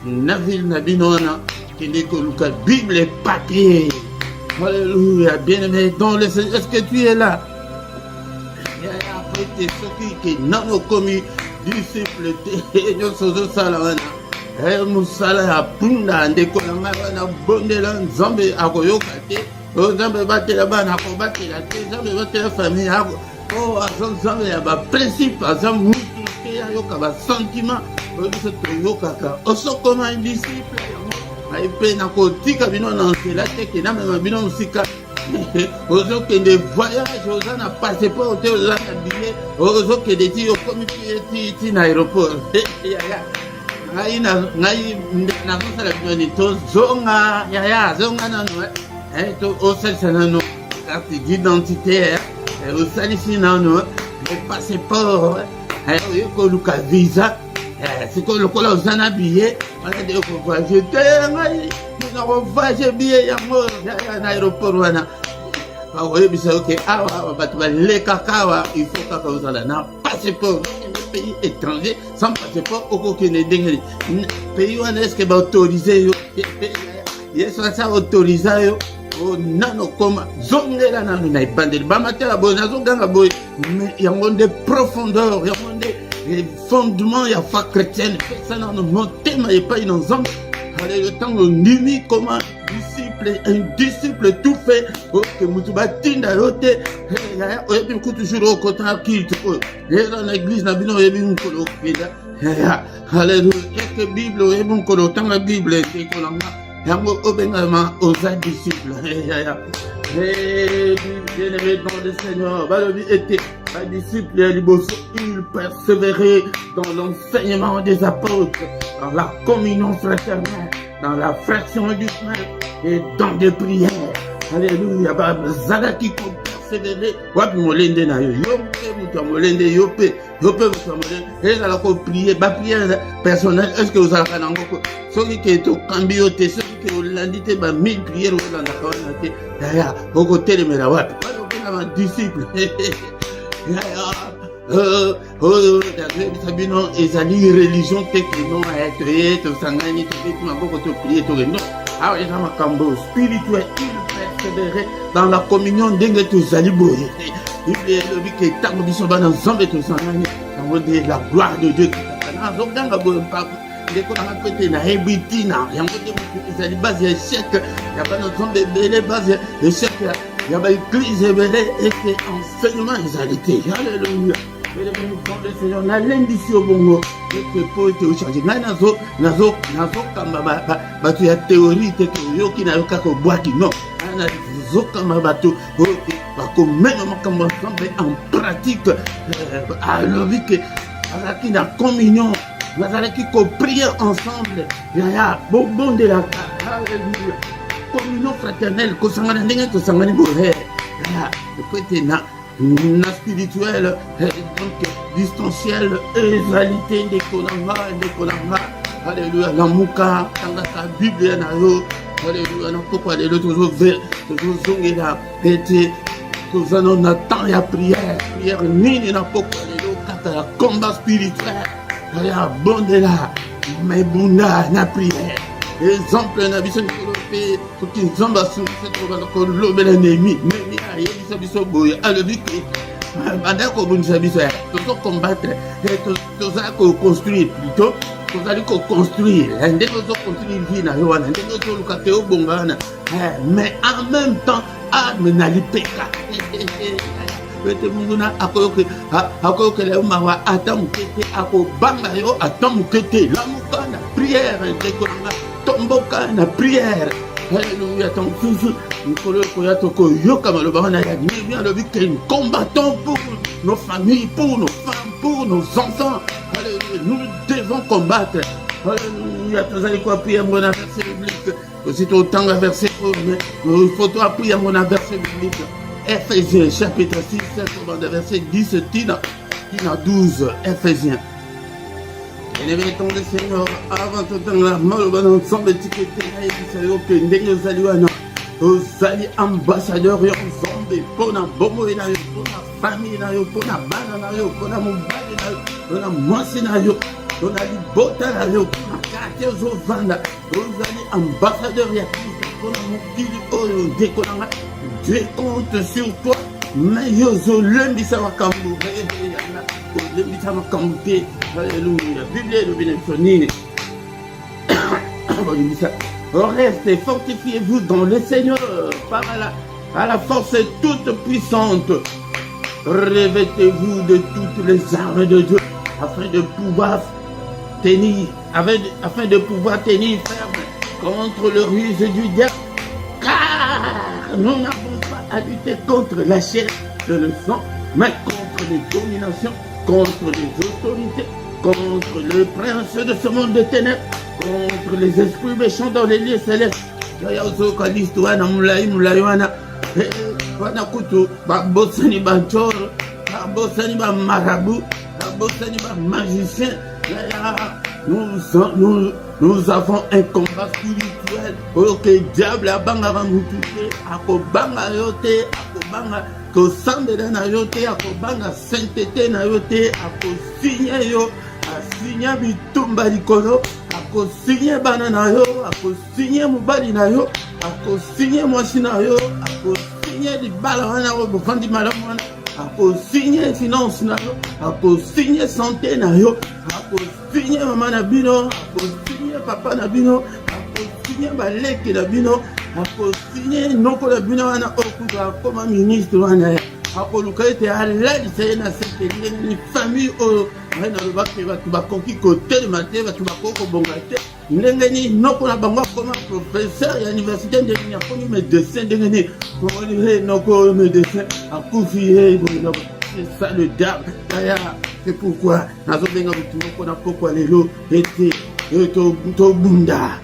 na ville, na binona, qu'il y ait que la Bible est papier. Alléluia, bien aimé, dans le Seigneur, est-ce que tu es là? Et ceux qui n'ont commis disciples, nous sommes salariés. Et nous sommes à Punda, des colons à Bondela, Zambé, à Koyokate, aux Zambé battent la banane, à combattre la tête, Zambé battent la famille, oh, à Zambé, à principe, à Zambé, à Yoka, sentiment, au Yokaka, au so comme un disciple, à épée, à côté, à Binon, c'est la tête, et n'a même Binon, Sika. Aux autres qui des voyages, aux gens n'a passé pas au thé, aux gens habillés, aux autres qui des tirs au comité d'aéroport. Zonga, au salsanano, carte d'identité, au salisinano, le passeport, au Lucas Visa, c'est que le col aux gens habillés, on a des voyages. Nous avons voyagé bien, il y a un aéroport. Oui, mais ok, les cacaos, il faut que vous ayez un passeport. Pays étranger, sans passeport, aucun dingue. Pays où est-ce que vous autorisez? Est-ce que vous autorisez? Nano comme Zongela Nano Naipandel, Bamatela Bonazonganga Boy, mais il y a des profondeurs, il y a des fondements, il y a foi chrétienne, personne n'a monté, mais il n'y a pas une ensemble. Allez, le temps où Nimi comme un disciple tout fait, que Moutubatinda Rote, et puis toujours au côté qui et dans l'église, n'a bien eu une colo. Alléluia, et que Bible, et mon colo, tant la Bible, et que l'on a. Yango obengama aux disciples. Et bien-aimé dans le Seigneur, Balobi était un disciple et il persévérait dans l'enseignement des apôtres, dans la communion fraternelle, dans la fraction du pain et dans des prières. Alléluia. Zala qui persévérer. Wapi molende na yo. Yope mutu molende yope. Yope mutu molende. Et là la prière, ba prière personnelle. Est-ce que vous avez un ngoko? Ceux qui est au cambiote, ceux qui ont landité ba 1000 prières ou dans la communauté. Yaya, boko telemera wapi. Pas un disciple. Sabino ezali religion te que non à être sangani te que ma boko to prier to non. Ah, il y a un cambo spirituel, il persévérer dans la communion d'Engue tous Aliboye. Il est le but qui est tant de souvent dans Zambé tous en année. La gloire de Dieu. Dès qu'on a pété na hébitina, il y a un peu de base échec, il y a pas notre bébé base échec, il y a pas l'église et c'est enseignement égalité. Alléluia. Mais le Seigneur n'a lundi sur au bongo et que pour te changer. Nazo kamba tu as théorie que yo qui n'a pas ko boaki non. Nazo kamba batu ba ko même kamba en pratique alors que avec la communion nous allons prier ensemble. Il y a bon de la alléluia. Communion fraternelle, que ça m'a dit que ça m'a dit que na spirituel, donc distanciel, égalité des konanga. Alléluia. La mouka, la Bible na yo. Alléluia. Non pourquoi les toujours vers, toujours zonguer là. Nous allons attendre la prière ni na pourquoi les la combat spirituel. Il y a bon de là, mais bunda na prière. Exemple na biso développé pour qu'ils zamba sur cette ko lobe l'ennemi. Mais il y a biso boya. Alors vu que banda ko bunisa biso to combattre to za ko construire plutôt. To za ko construire. Ndé ko construire vie na yo wana. Ndé ko lukate o bongana. Mais en même temps, ame na lipeka. Pete munguna akoyoke le mawa atamukete akobanga yo atamukete la mukana prière ndekonga tomboka na prière. Alléluia. Ton toujours nkolo koya toko yoka maloba na ya bien le but que nous combattons pour nos familles, pour nos femmes, pour nos enfants. Alléluia. Nous devons combattre. Alléluia. Tozali ko prier mon verset biblique aussitôt autant verset il faut toi prier mon verset biblique. Ephésiens chapitre 6, verset 10, Tina 12, Ephésiens. Et les ton le Seigneur, avant tout temps, la mort va ensemble étiqueté, que nous allons aux ambassadeurs, zombies, pour la bomo, pour la famille, pour la banane, pour la mobile, pour la moissine, pour la libota, pour la quartier aux vanda, aux ambassadeurs, pour la mobile, décollant. Dieu compte sur toi, mais yozo lundi ça va camourer, lundi ça va camourer, alléluia. Bible le bénéfice. Restez, fortifiez-vous dans le Seigneur par à la force toute puissante. Revêtez-vous de toutes les armes de Dieu afin de pouvoir tenir ferme contre le ruse du diable. Car nous n'avons pas à lutter contre la chair de le sang, mais contre les dominations, contre les autorités, contre le prince de ce monde de ténèbres, contre les esprits méchants dans les lieux célestes. Babosani banchoro, babosani ba marabout, babosani ba magicien. Nous avons un combat spirituel. Ok, diable a banga va nous toucher. Ako banga yote, ako banga ko sambela na yote, ako banga sainteté na yote, ako signé yo, a signé bitumba likolo, ako signé banana yo, ako signé mobali na yo, ako signé mwasi na yo, ako signé libala wana ko bofandi malamu wana, ako signé finance na yo, ako signé santé na yo, ako signé mama na bino, ako signé papa na bino, ako signé baleki na bino, ako signé noko na bino wana okuka koma ministre wana, ako luka ete alali na cette famille oyo na lobaki batu bakoki kotelema te, batu bakoki kobonga te ndenge nini noko na bango akoma professeur ya université, ndenge nini akomi médecin, ndenge nini noko médecin akufi. C'est ça le diable. C'est pourquoi nazobenga butu noko na pokwa lelo ete to bunda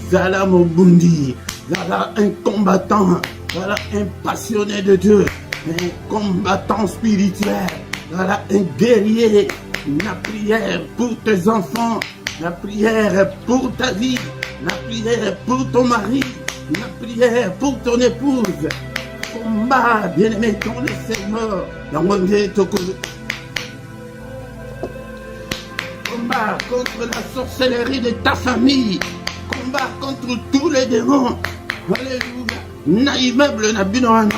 zala mobundi, zala un combattant, zala un passionné de Dieu, un combattant spirituel, zala un guerrier. La prière pour tes enfants, la prière pour ta vie, la prière pour ton mari, la prière pour ton épouse. Combat, bien-aimé, ton Seigneur. Combat contre la sorcellerie de ta famille. combat contre tous les démons. Alléluia. Na immeuble na binoana,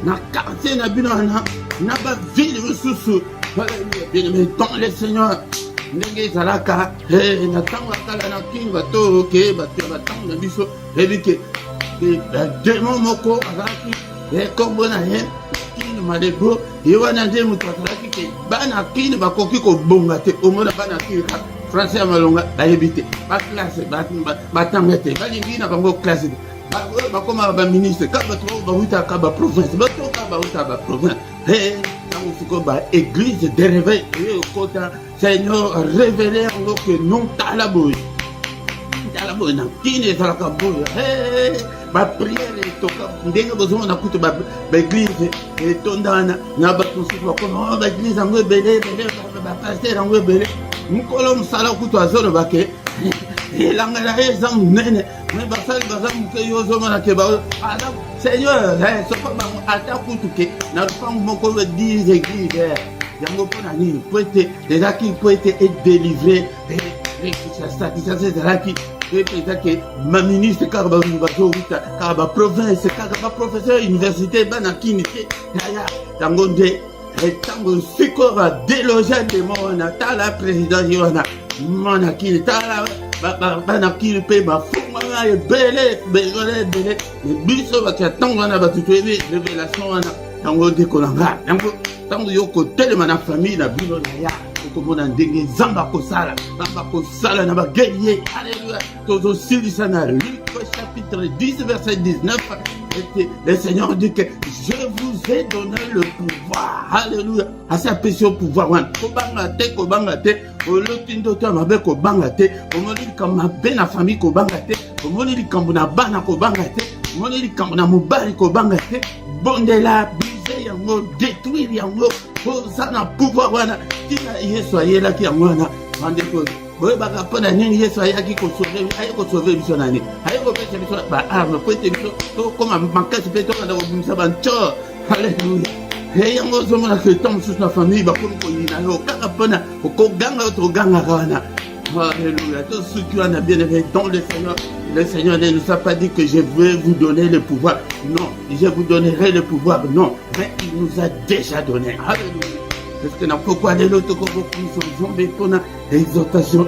na quartier na binoana, na ba ville mususu. Alléluia. Bien-aimé dans le Seigneur. Ndenge zalaka, na tango kala na king bato ke bato batango na biso, ebike démon moko azalaki kombo na ye kini malebo yewana nde moto azalaki ke bana kini bakoki kobonga te omona bana kini français ya malonga bayebi te baklasse batanga te balingi na bango classe te bakoma baministre ka bato bawutaka baprovince bato ka bawuta baprovince ntango siko baéglise de réveil eye okota Seigneur révélé yango ke non tala boye na kini ezalaka boye bapriere etoka ndenge bozomona kutu baeglise etondana na bato mosusu bakoma baeglise yango ebele bapaster yango ebele mokolo mosala kutu azoloba ke elanga na ye eza monene me basali baza moke yo ozomona ke Seigneur soko bango ata kutu ke na lupango moko 10 église yango mpona nini po ete ezalaki po ete edélivre satisfaction ezalaki eza ke baministre kaka bazowuta kaka baprovince kaka baprofesseur université bana kini te yaya yango nde ntango sikoyo badeloge demo wana tala président ye wana mana kini tala bana kini mpe bafungwanga ebele ebele biso bakia ntango wana bato toyebi révélation wana yango ndekolanga yango ntango yo kotelema na famille na bino na ya okomona ndenge nzambe akosala na baguerrier. Alléluia. Tozosilisa na Luc chapitre 10 verset 19. Le Seigneur dit que je vous ai donné le pouvoir. Alléluia. Assez apprécié au pouvoir. Kobanga te. Oloti ndoto mabe kobanga te. Omoni likambo na be na famille kobanga te. Omoni likambo na bana kobanga te. Omoni likambo na mobali kobanga te. Bondela brise yango détruire yango. Oza na pouvoir wana. Tina Yesu ayelaki yango wana. Bandeko boyebaka mpona nini Yesu ayaki kosauve biso na nini aye kopesa biso baarme po ete biso tokoma makasi mpe tokanda kobimisa bantor. Alléluia. Yango ozomona ke ntan mosusu na famille bakomi koyina yo kaka mpona okoganga togangaka wana. Alléluia. Tout ce qui en a bien aimé dans le Seigneur. Le Seigneur ne nous a pas dit que je vais vous donner le pouvoir. Non, je vous donnerai le pouvoir. Non, mais il nous a déjà donné. Alléluia. Parce que pourquoi les autres sont tombés pour l'exaltation.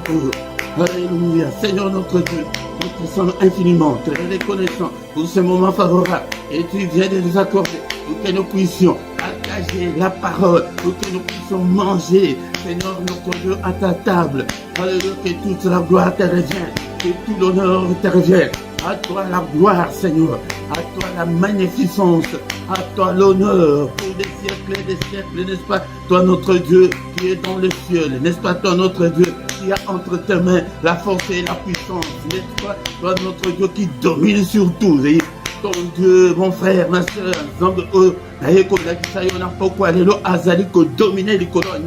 Alléluia. Seigneur notre Dieu, nous te sommes infiniment très reconnaissants pour ce moment favorable. Et tu viens de nous accorder pour que nous puissions partager la parole, pour que nous puissions manger, Seigneur notre Dieu, à ta table. Alléluia. Que toute la gloire te revienne, que tout l'honneur te revienne. À toi la gloire, Seigneur. À toi la magnificence. À toi l'honneur pour des siècles, n'est-ce pas? Toi notre Dieu qui est dans le ciel, n'est-ce pas? Toi notre Dieu qui a entre tes mains la force et la puissance, n'est-ce pas? Toi notre Dieu qui domine sur tout. Ton Dieu, mon frère, ma soeur, pourquoi les lois azali ko dominer les colonnes,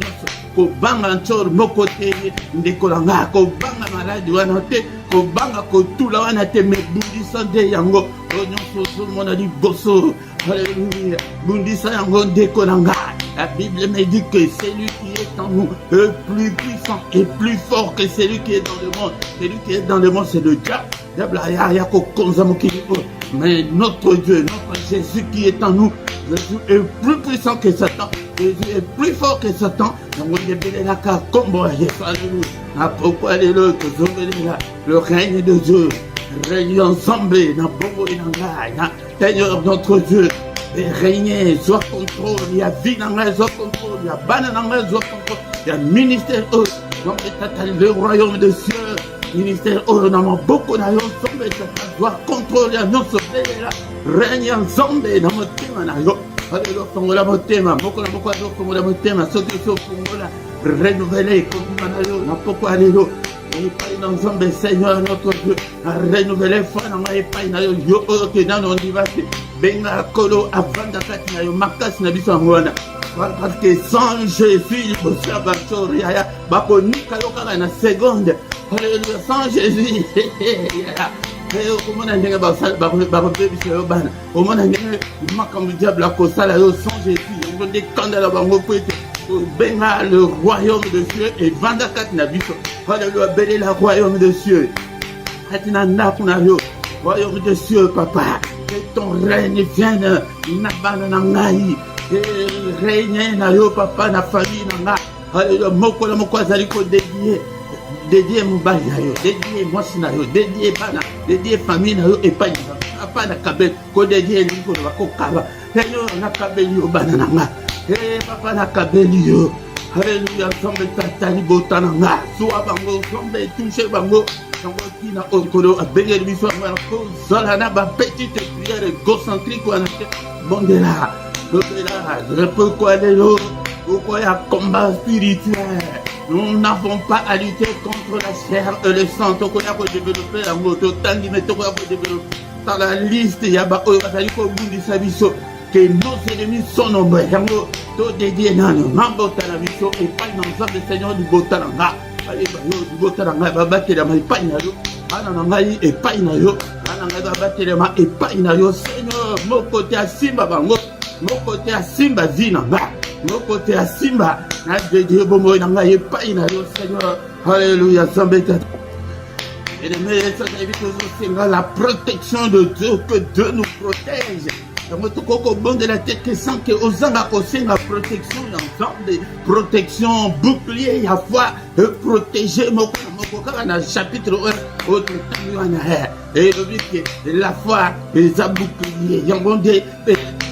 ko banga nchor moko te ndekolanga ko banga maladi wana te ko banga ko tula wana te me bundisa de yango onyoso so mona liboso. Alléluia. Bundisa yango ndekolanga. La Bible me dit que celui qui est en nous est plus puissant et plus fort que celui qui est dans le monde. Celui qui est dans le monde, c'est le diable. Mais notre Dieu, notre Jésus qui est en nous, Jésus est plus puissant que Satan. Jésus est plus fort que Satan. Le règne de Dieu règne ensemble. Seigneur notre Dieu, régner, soit contrôle, il y a vie dans la soit contrôle, il y a banane dans la soit contrôle, il y a ministère, le royaume des cieux, ministère, on a beaucoup d'ailleurs, soit contrôle, il y a non sauvé, règne ensemble dans mon thème, alléluia, pour la motema, beaucoup pour la motema, ceux qui sont pour la renouveler, comme on n'a pourquoi alléluia. Et dans ensemble, Seigneur notre Dieu, à renouveler foi dans ma épaille, yo que dans nos divatés, benga kolo avant d'atteindre yo makas na biso ngwana. Parce que sans Jésus, il faut faire battre ya bako nikayoka na seconde. Alléluia, sans Jésus. Comment on a dit que bana au moins makambu diable akosala yo sans Jésus. On dit quand la bango poete benga le royaume de Dieu et 24 na biso. Alléluia, béni le royaume de Dieu. Atinanda kunayo. Royaume des cieux, papa. Que ton règne vienne. Nabana nangai. Règne na yo, papa, na famille nanga. Alléluia. Moko la moko azali ko dédié mobali na yo, dédié mwasi na yo, dédié bana, dédié famille na yo epai na papa na kabel ko dédié lingo na ko kaba. Yo na kabel yo bana nanga. Papa na kabel yo. Alléluia. Sombe tatali botana nga. Soa bango, sombe touché bango. Sombe kina okolo abenge biso ngana ko zola na ba petite prière égocentrique wana bondela. Bondela, pourquoi les lots? Pourquoi il y a combat spirituel? Nous n'avons pas à lutter contre la chair et le sang. Donc on a développé la moto, mais on a développé dans la liste. Il y a que nos ennemis sont nombreux. Tout dédié dans le mambo talaviso et pas dans le Seigneur du Botananga. Allez, du Botananga, va battre la main et pas nayo. Ananangai et pas nayo. Anangai va battre la main et pas nayo. Seigneur, mon côté à Simba Bango, mon côté à Simba Zinanga. Mon côté à Simba, Seigneur, alléluia, la protection de Dieu, que Dieu nous protège. De la tête que sans que osanga aussi la protection, l'ensemble protection, bouclier, à foi, protéger mon chapitre 1, autre et la foi, les boucliers,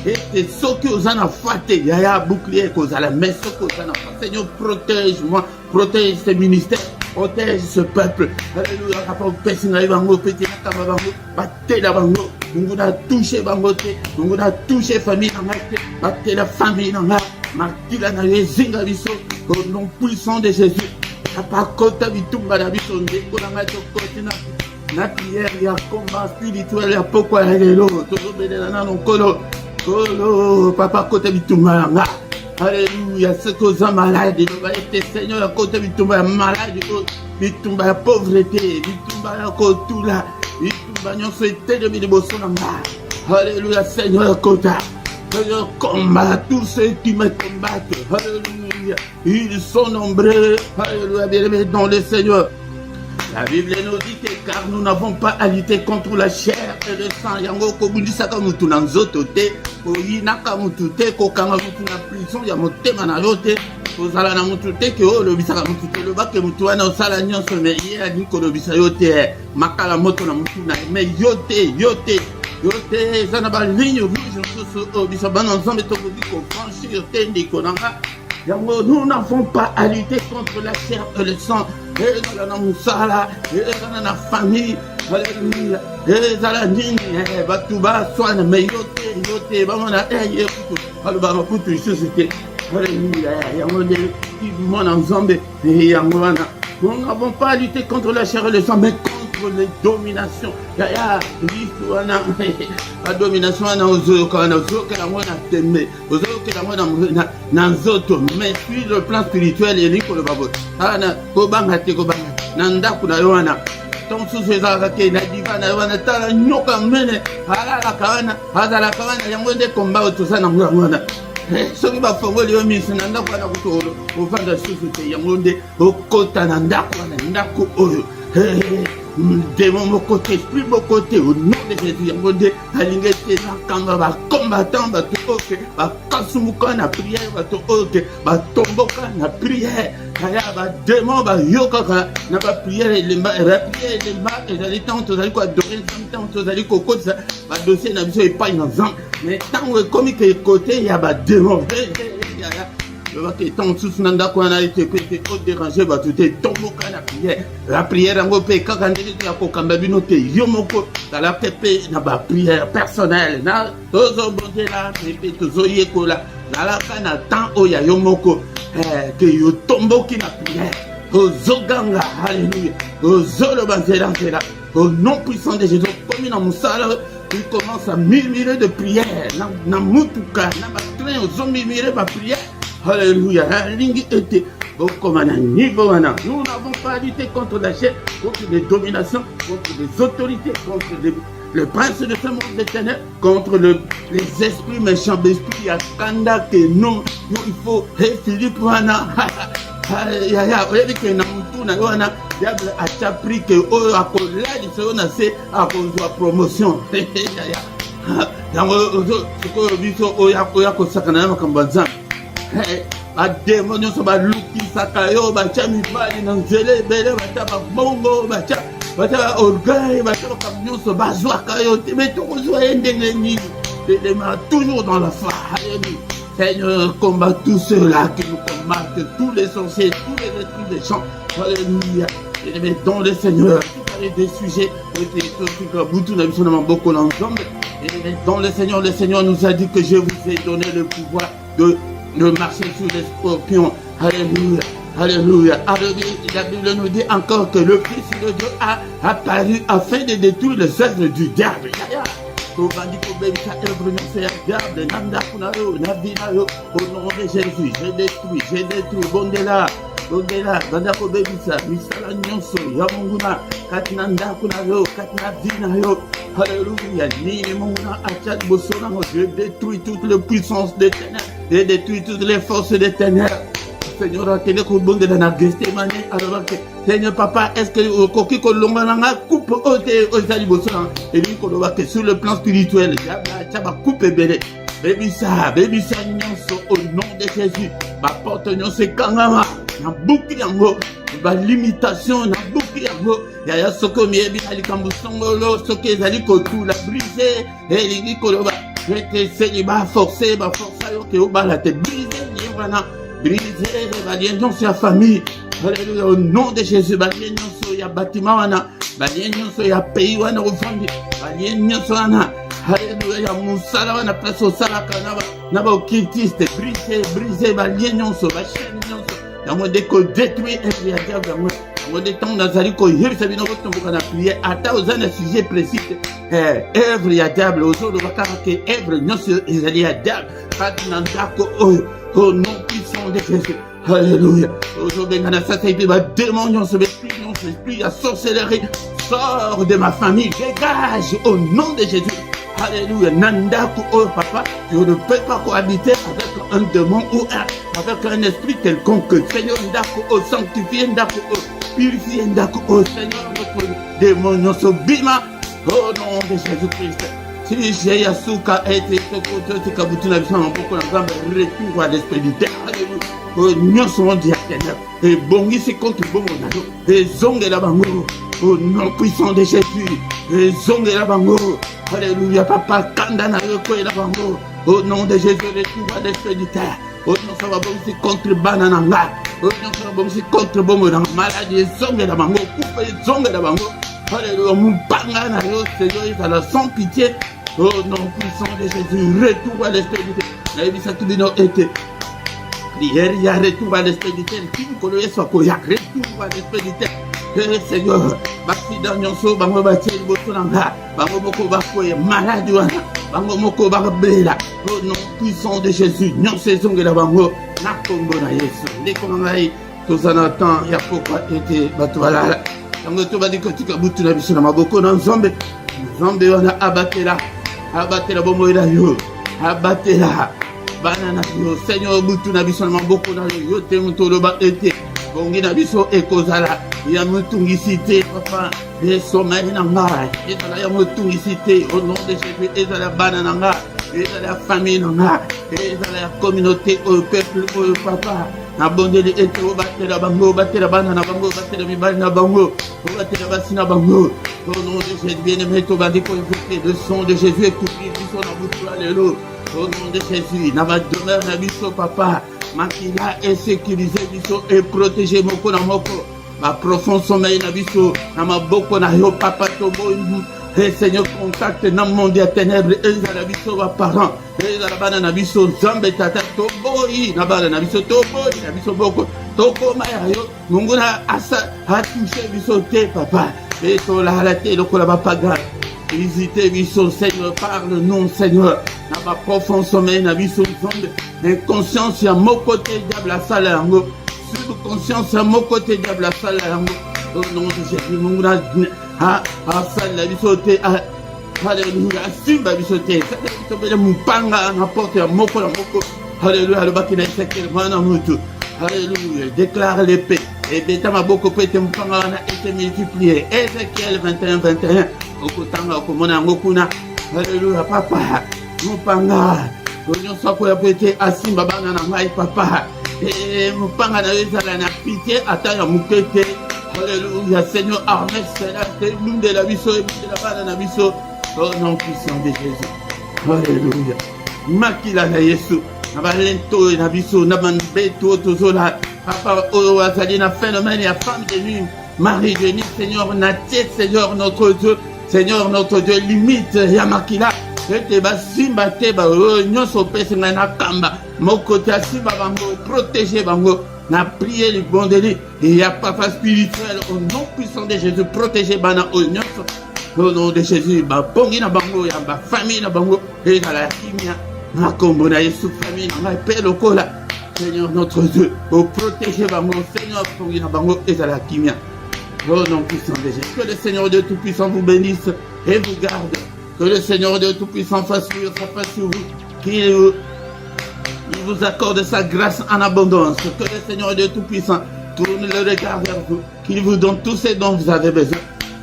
et ceux qui ont un faté, il y a un bouclier qui ont la main, ceux qui ont un Seigneur, protège-moi, protège ce ministère, protège ce peuple. Alléluia, rapport petit na bango, petit na bango, batte la bango, nous a touché bango, nous a touché famille na ngate, batte la famille na ngate, martila na yezinga biso, au nom puissant de Jésus. Papa kota bitumba na biso ndeko na ngate kotina. Na prière, il y a combat spirituel, il y a pourquoi il y a l'eau, tout le monde est dans colo. Colo, papa, côté bitumba, alléluia, ceux qui sont malades, ils doivent être Seigneur, à côté bitumba, malade, bitumba, pauvreté, bitumba, kotula, bitumba, nous souhaitons de Bidibosonanga. Alléluia, Seigneur, kota. Seigneur, combat tous ceux qui me combattent. Alléluia, ils sont nombreux. Alléluia, bien-aimés dans le Seigneur. La Bible nous dit que car nous n'avons pas à lutter contre la chair et le sang. Yango kobundisa ka mutu na nzoto te, oyina ka mutu te, kokanga mutu na prison ya motema na yo te, kozala na mutu te ke o lobisa ka mutu te, loba ke mutu wana osala nyonso me ye ani kolobisa yo te, makala moto na mutu na me yo te, eza na ba ligne rouge mosusu o bisa bana nzambe tokoki kofranchir te ndeko nanga. Nous n'avons pas à lutter contre la chair et le sang. Et dans la moussala, et dans la famille, alléluia. Et dans la ligne, Batouba, Swan, mais yote, bamana, écoute, alléluia, pour tout société. Alléluia, mon ensemble, nous n'avons pas à lutter contre la chair et le sang, mais contre les dominations. La domination, mais puis le plan spirituel, il est le babot. Nanda kuna yoana. Ton sous-fésar qui na divana yoana tala nyoka mene. Hala la kawana, la kawana yangonde combat tout ça na mwana. Soki ba fongoli yo misi nanda kuna kutolo. Ofanda susu yangonde okota nanda kuna ndako oyo. Démon mon côté, esprit mon côté, au nom de Jésus, yangonde alingete na kamba ba combattant ba to oke, ba kasumuka na prière ba to oke, ba tomboka na prière. Kaya ba démon ba yoka na ba prière les ba et les temps tous allez quoi adorer temps tous allez coco ça ba dossier na biso et pas une ensemble. Mais tant comme que côté il y a ba démon. Tant sous nanda ko na été dérangé ba tout est tomboka na prière. La prière ngo pe kakandeli ya ko kamba bino te yomoko dans la pepe na ba prière personnelle na tozo bonde la pepe tozo yekola na la kana temps oya yomoko que yo tomboki na prière ozoganga alléluia ozolo banzela nzela au nom puissant de Jésus comme dans musala il commence à murmurer de prière na mutuka na ba train ozomurmurer ba prière. Alléluia, nous n'avons pas à lutter contre la chair, contre les dominations, contre les autorités, contre le prince de ce monde des ténèbres, contre les esprits méchants, l'esprit à Kanda que nous, il faut, et Philippe, wana, diable a appris que oh, a collé biso na se akozwa promotion yango sikoyo biso oya kosakana na makambo ya nzambe bademo nyonso balukisaka yo batya mibali na nzela ebele batya babongo batya baorgueil batya makambo nyonso bazwaka yo te me tokozwa ye ndenge nini démarre toujours dans la foi. Alléluia. Seigneur, combat tous ceux-là qui nous combattent, tous les sorciers, tous les esprits des champs. Alléluia. Et mettons le Seigneur, des sujets, dans le Seigneur nous a dit que je vous ai donné le pouvoir de marcher sur les scorpions. Alléluia. Alléluia. Alléluia. La Bible nous dit encore que le Fils de Dieu a apparu afin de détruire les œuvres du diable. Au nom de Jésus, je détruis, Bondela, Bandako Bebisa, Misala Nyonso, Yamunguna, Katina Ndakuna yo, Katina Vina yo, Alléluia, Ni Munguna, Achat Bosona, je détruis toutes les puissances des ténèbres, je détruis toutes les forces des ténèbres. Seigneur, Seigneur Papa, est-ce que au coquille kolonga coupe et lui que sur le plan spirituel, coupe bébé. Baby ça nyonso au nom de Jésus. Ma porte nyonso kangama, na bouki yango, ba limitation na bouki yango. Ya soko miebi ali kambusongolo, soke ezali kotu la briser et lingi koloba. Je te sais ba forcer yo ke obala te briser ni wana. Briser balien nyonso ya famille. Alléluia, au nom de Jésus, balien nyonso ya bâtiment wana, balien nyonso ya pays wana ofandi, balien nyonso wana. Alléluia, musala wana place au salaka naba okitiste, briser balien nyonso, ba chaîne nyonso. Yango deko détruire et ya diable yango. Yango de temps nazali ko yebisa bino kotomboka na prière ata ozana sujet précis. Œuvre ya diable ozolo bakaka ke œuvre nyonso ezali ya diable. Patina ndako oyo. Au nom puissant de Jésus. Alléluia. Aujourd'hui, démon, esprit, la sorcellerie, sors de ma famille, dégage au nom de Jésus. Alléluia. Nandaku, oh papa, je ne peux pas cohabiter avec un démon ou avec un esprit quelconque. Seigneur, Ndaku, oh, sanctifie, Ndaku, oh, purifie, Ndaku, oh, Seigneur, notre démon, notre bima, au nom de Jésus-Christ. Si j'ai Yasuka été Tokoto, Tikabutuna, beaucoup d'ensemble, retour à l'esprit du terre. Nous sommes diacres. Et bongi, c'est contre bon monado. Et zongue la bango. Au nom puissant de Jésus. Et zongue la bango. Alléluia, papa, kandana yoko la bango. Au nom de Jésus, retour à l'esprit du terre. Au nom ça va bon, c'est contre banananga. Au nom ça va bon, c'est contre bon monado. Maladie, zongue la bango. Coupe zongue la bango. Alléluia, mon panga na yo, Seigneur, il a sans pitié. Au nom puissant de Jésus, retour à l'esprit du terre. La Bible qui dit non, était. Prière, il y a retour à l'esprit du terre. Qui vous connaît, soit qu'il y a retour à l'esprit du terre. Seigneur, Baki Nyonso, Bango Bati, Botonanga, Bango Moko Bakoye, malade, Bango Moko Bakabela. Au nom puissant de Jésus, Nyonso Zongela Bango, Nakombo na Yesu. Les Konangaï, tous en attend, il y a pourquoi été Batouala. Tango Toba di Kotika Boutuna Bissona Maboko dans Zombe. Zombe, on a abattu la bombe là, yo, abattu la banana, yo, Seigneur Boutuna Bissona Maboko dans yo, Temuto ba été, Bongina Bisso et Kozala, Yamutungi cité, papa, des sommeils nanga, et la Yamutungi cité, au nom de Jésus, et de la banana, et de la famille nanga, et de la communauté, au peuple, au papa. Abondeli ete o batela bango, batela banana bango, batela mibali na bango, o batela basina bango. Au nom de Jésus, bien-aimé, to bandiko écouter le son de Jésus, écouter biso na butu, alléluia. Au nom de Jésus, na ba demeure na biso papa, makila et sécuriser biso et protéger moko na moko. Ma profond sommeil na biso, na maboko na yo papa tobo. Et Seigneur, contacte dans le monde des ténèbres, et la biso va parents, et la bana na biso zambe tata toboyi, na bana na biso toboyi, na biso boko, toko maya yo, munguna asa, a touché biso te papa, et sur la halate, le kolaba paga, visitez biso Seigneur, parle-nous Seigneur, na ba profond sommeil na biso zambe, inconscience à mon côté diable la salle yango, subconscience à mon côté diable la salle yango, au nom de Jésus, munguna la bisote, alléluia, simba bisote, mupanga, n'importe moko la moko, alléluia, le bakina sekel, mana mutu, Alléluia. Déclare l'épée. Et Betama beaucoup peut être multiplié. Ézéchiel 21, 21. Okutanga okumona ngokuna. Alléluia, papa. Mupanga. Onyo sako ya pete asimba bana na ngai papa. Et mupanga na ezala na pitié ata ya mukete. Alléluia, Seigneur, armée céleste, l'une de la biso et de la bana na biso. Au nom puissant de Jésus. Alléluia. Makila na Yesu. Na balento na biso na banbeto tozola. Papa o azali na phénomène ya femme de nuit. Marie de nuit, Seigneur, natie, Seigneur notre Dieu. Seigneur notre Dieu, limite ya makila. Ete basimba te ba nyonso pese na kamba moko te asimba bango protéger bango na prier le bon délai et ya papa spirituel au nom puissant de Jésus protéger bana o nyonso au nom de Jésus ba pongi na bango ya ba famille na bango et na la kimia na kombo na Yesu famille na pe lokola Seigneur notre Dieu pour protéger bango Seigneur pongi na bango et na la kimia au nom puissant de Jésus. Que le Seigneur Dieu tout puissant vous bénisse et vous garde. Que le Seigneur Dieu Tout-Puissant fasse luire sa face sur vous, qu'il vous accorde sa grâce en abondance. Que le Seigneur Dieu Tout-Puissant tourne le regard vers vous, qu'il vous donne tout ce dont vous avez besoin,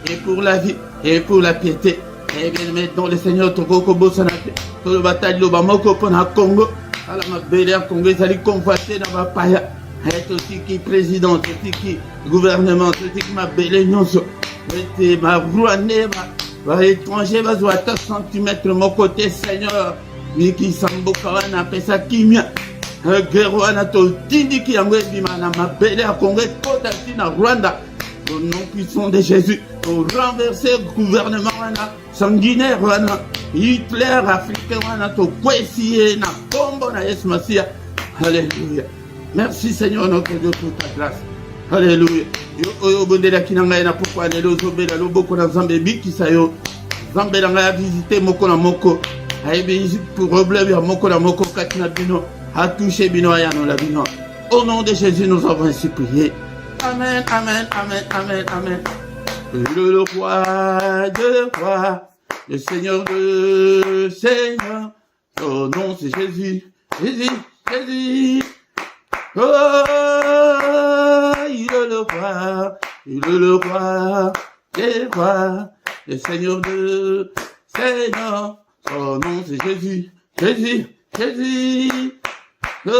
et pour la vie, et pour la piété. Et bien maintenant, le Seigneur Tokoko Bosanate, que le bataille de Bamako Pona Congo, à la Mabélia Congo, ils allaient convoiter dans la Paya, et aussi qui président, aussi qui gouvernement, aussi qui m'a belé, non, et ma rouane, l'étranger va jouer à 4 cm mon côté Seigneur Miki Samboka wana pesa kimia guerre wana to tindi ki yango ebima na mabele ya Congo kota na Rwanda au nom puissant de Jésus pour renverser le gouvernement wana sanguinaire wana Hitler africain wana to kwesiye na kombo na Yesu Masia. Alléluia. Merci Seigneur notre Dieu pour ta grâce. Alléluia. Yo oyo bondela kinanga na pourquoi les lozobela loboko na Nzambe bikisa yo. Nzambe na nga visiter moko na moko. Aibi pour problème ya moko na moko katina bino. A touché bino ya no la bino. Au nom de Jésus nous avons ainsi prié. Amen, amen, amen, amen, amen. Le roi de roi, le Seigneur de Seigneur. Son nom c'est Jésus, Jésus, Jésus. Oh, il est le roi, il est le roi des rois, le Seigneur de Seigneur. Son nom c'est Jésus, Jésus, Jésus. Oh,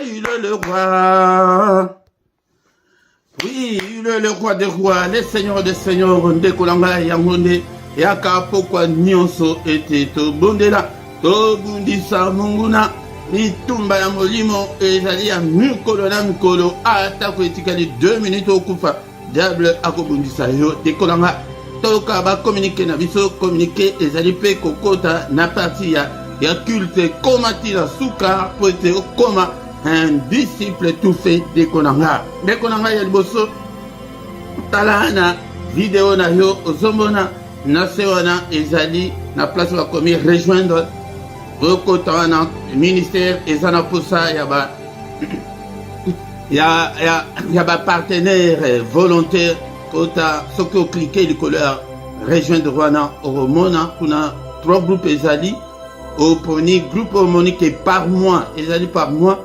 il est le roi. Oui, il est le roi des rois, le Seigneur des seigneurs. Ndekolanga yangonde yaka pokwa nyonso ete to bondela to bundisa munguna. Mitumba ya molimo ezali ya mikolo na mikolo ata ko etikali 2 minutes okufa diable akobundisa yo tekolanga toka ba communiquer na biso communiquer ezali pe kokota na partie ya culte komati la suka po ete okoma un disciple tout fait dekolanga ya liboso tala na video na yo ozomona na sewana ezali na place ba komi rejoindre Côté ministère et ça n'a pas ça il y a partenaire volontaire côté ce que cliquer le couleur rejoindre Rwanda au Mona kuna 3 groupes ezali au premier groupe monique par mois ezali par mois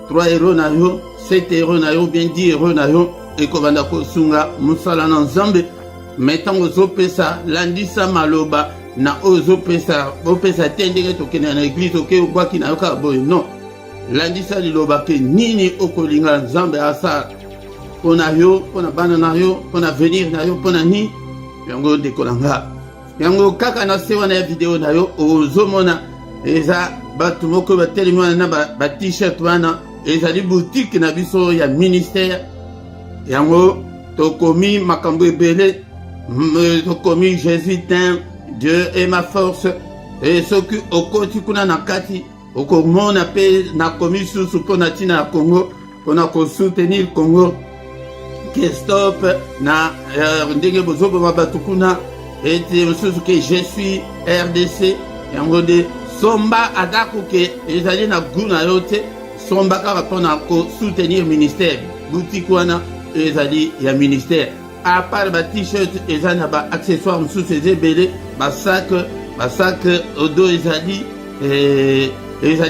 3 euros na yo 7 euros na yo bien 10 euros na yo et kobanda ko sunga musala na Nzambe mettant aux opesa landisa maloba na ozo pesa tendeke tokena na église oke okwaki na yoka boy non landisa liloba ke nini okolinga Nzambe asa pona yo pona bana na yo pona venir na yo pona ni yango dekolanga yango kaka na sewa na video na yo ozomona eza batu moko batelemi na ba t-shirt wana ezali boutique na biso ya ministère yango tokomi makambo ebele tokomi Jésus t'aime Dieu est ma force et ce qui au côté kuna nakati okomona pe na komi susu pona tina ya Congo pona ko soutenir Congo que stop na ndenge bozobo mabatu kuna et susu que je suis RDC yango de somba adako ke ezali na guna yote somba ka pona ko soutenir ministère boutique wana ezali ya ministère à part ba t-shirt ezana ba accessoires sous ezebele ba sac odo ezali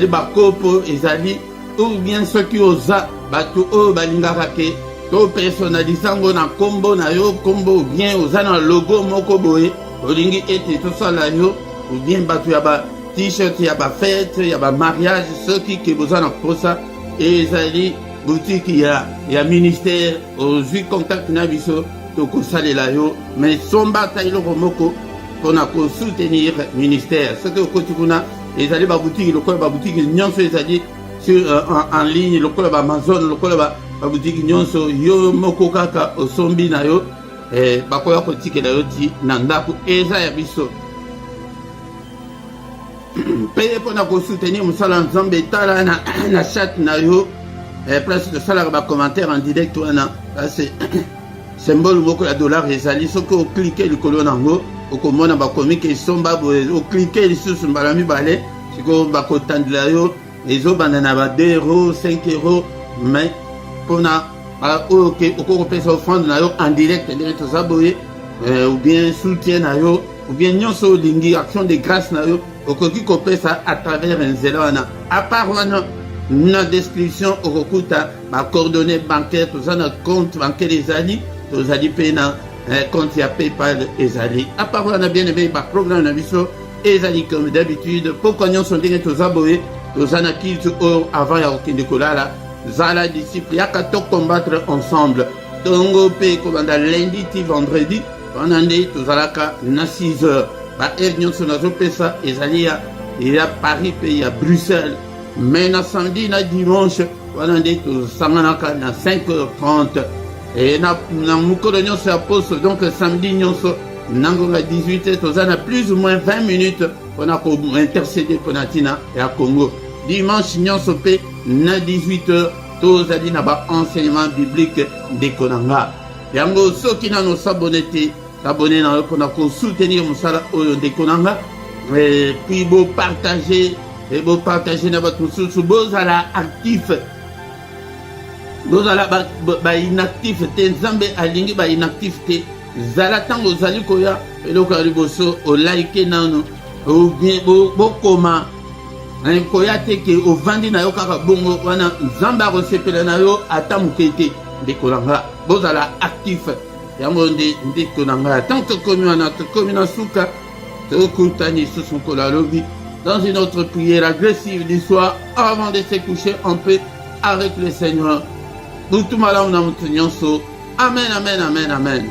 ba kopo ezali ou bien ceux qui osent batu o balingaka ke to personnalisango na kombo na yo kombo ou bien oza na logo moko boye olingi ete tosala yo ou bien batu ya ba t-shirt ya ba fête ya ba mariage ceux qui besoin na posa ezali boutique ya ministère ozwi contact na biso tokosalela yo mais sombata iloko moko mpona kosoutenir ministère soki okoti kuna ezali baboutique lokola baboutique nyonso ezali en ligne lokola baamazon lokola baboutique nyonso yo moko kaka osombi na yo bakoya kotikela yo ti na ndako eza ya biso mpe mpona kosoutenir mosala nzambe etala na chat na yo place tosalaka bacommentaire en direct wana ase symbole moko ya dollar ezali soki oklike likolo nango okomona bakomike esomba boye oklike lisusu mbala mibale sikoyo bakotandela yo ezobanda na ba 2 euros 5 euros mais mpona oyo okokopesa offrande na yo en direct ndenge toza boye ou bien soutien na yo ou bien nyonso olingi action de grâce na yo okoki kopesa à travers nzela wana à part wana na description okokuta bacoordonnées bancaire toza na compte bancaire ezali tozali mpe na compte ya paypal ezali à part wana bien aimé baprogramme na biso ezali comme d'habitude poko nyonso ndenge toza boye toza na kitu oyo avant ya kokende kolala zala disciple yaka tocombattre ensemble tongo mpe kobanda lundi ti vendredi wana nde tozalaka na 6 heures baheure nyonso nazopesa ezali ya Paris mpe ya Bruxelles mais na samedi na dimanche wana nde tosanganaka na 5h30 et na mokolo nyonso ya poso donc samedi nyonso nangonga 18h toza na plus ou moins 20 minutes mpona kointercéder mpona ntina ya Congo dimanche nyonso mpe na 18h tozali na baenseignement biblique ndeko na nga yango soki nano sabone te sabone na yo mpona kosoutenir mosala oyo ndeko na nga puis bopartage na bato mosusu bozala actif bozala bainactif te nzambe alingi bainactif te zala ntango ozali koya eloko ya liboso olaike nano obien bokoma koya te ke ovandi na yo kaka bongo wana nzambe akosepela na yo ata moke te ndeko na nga bozala actif yango nde ndeko na nga tant tokomi wana tokomi na suka tokutani susu mokolo alobi dans une autre prière agressive du soir avant de se coucher en paix avec le Seigneur. Butu malamu na mutu nyonso. Amen, amen, amen, amen.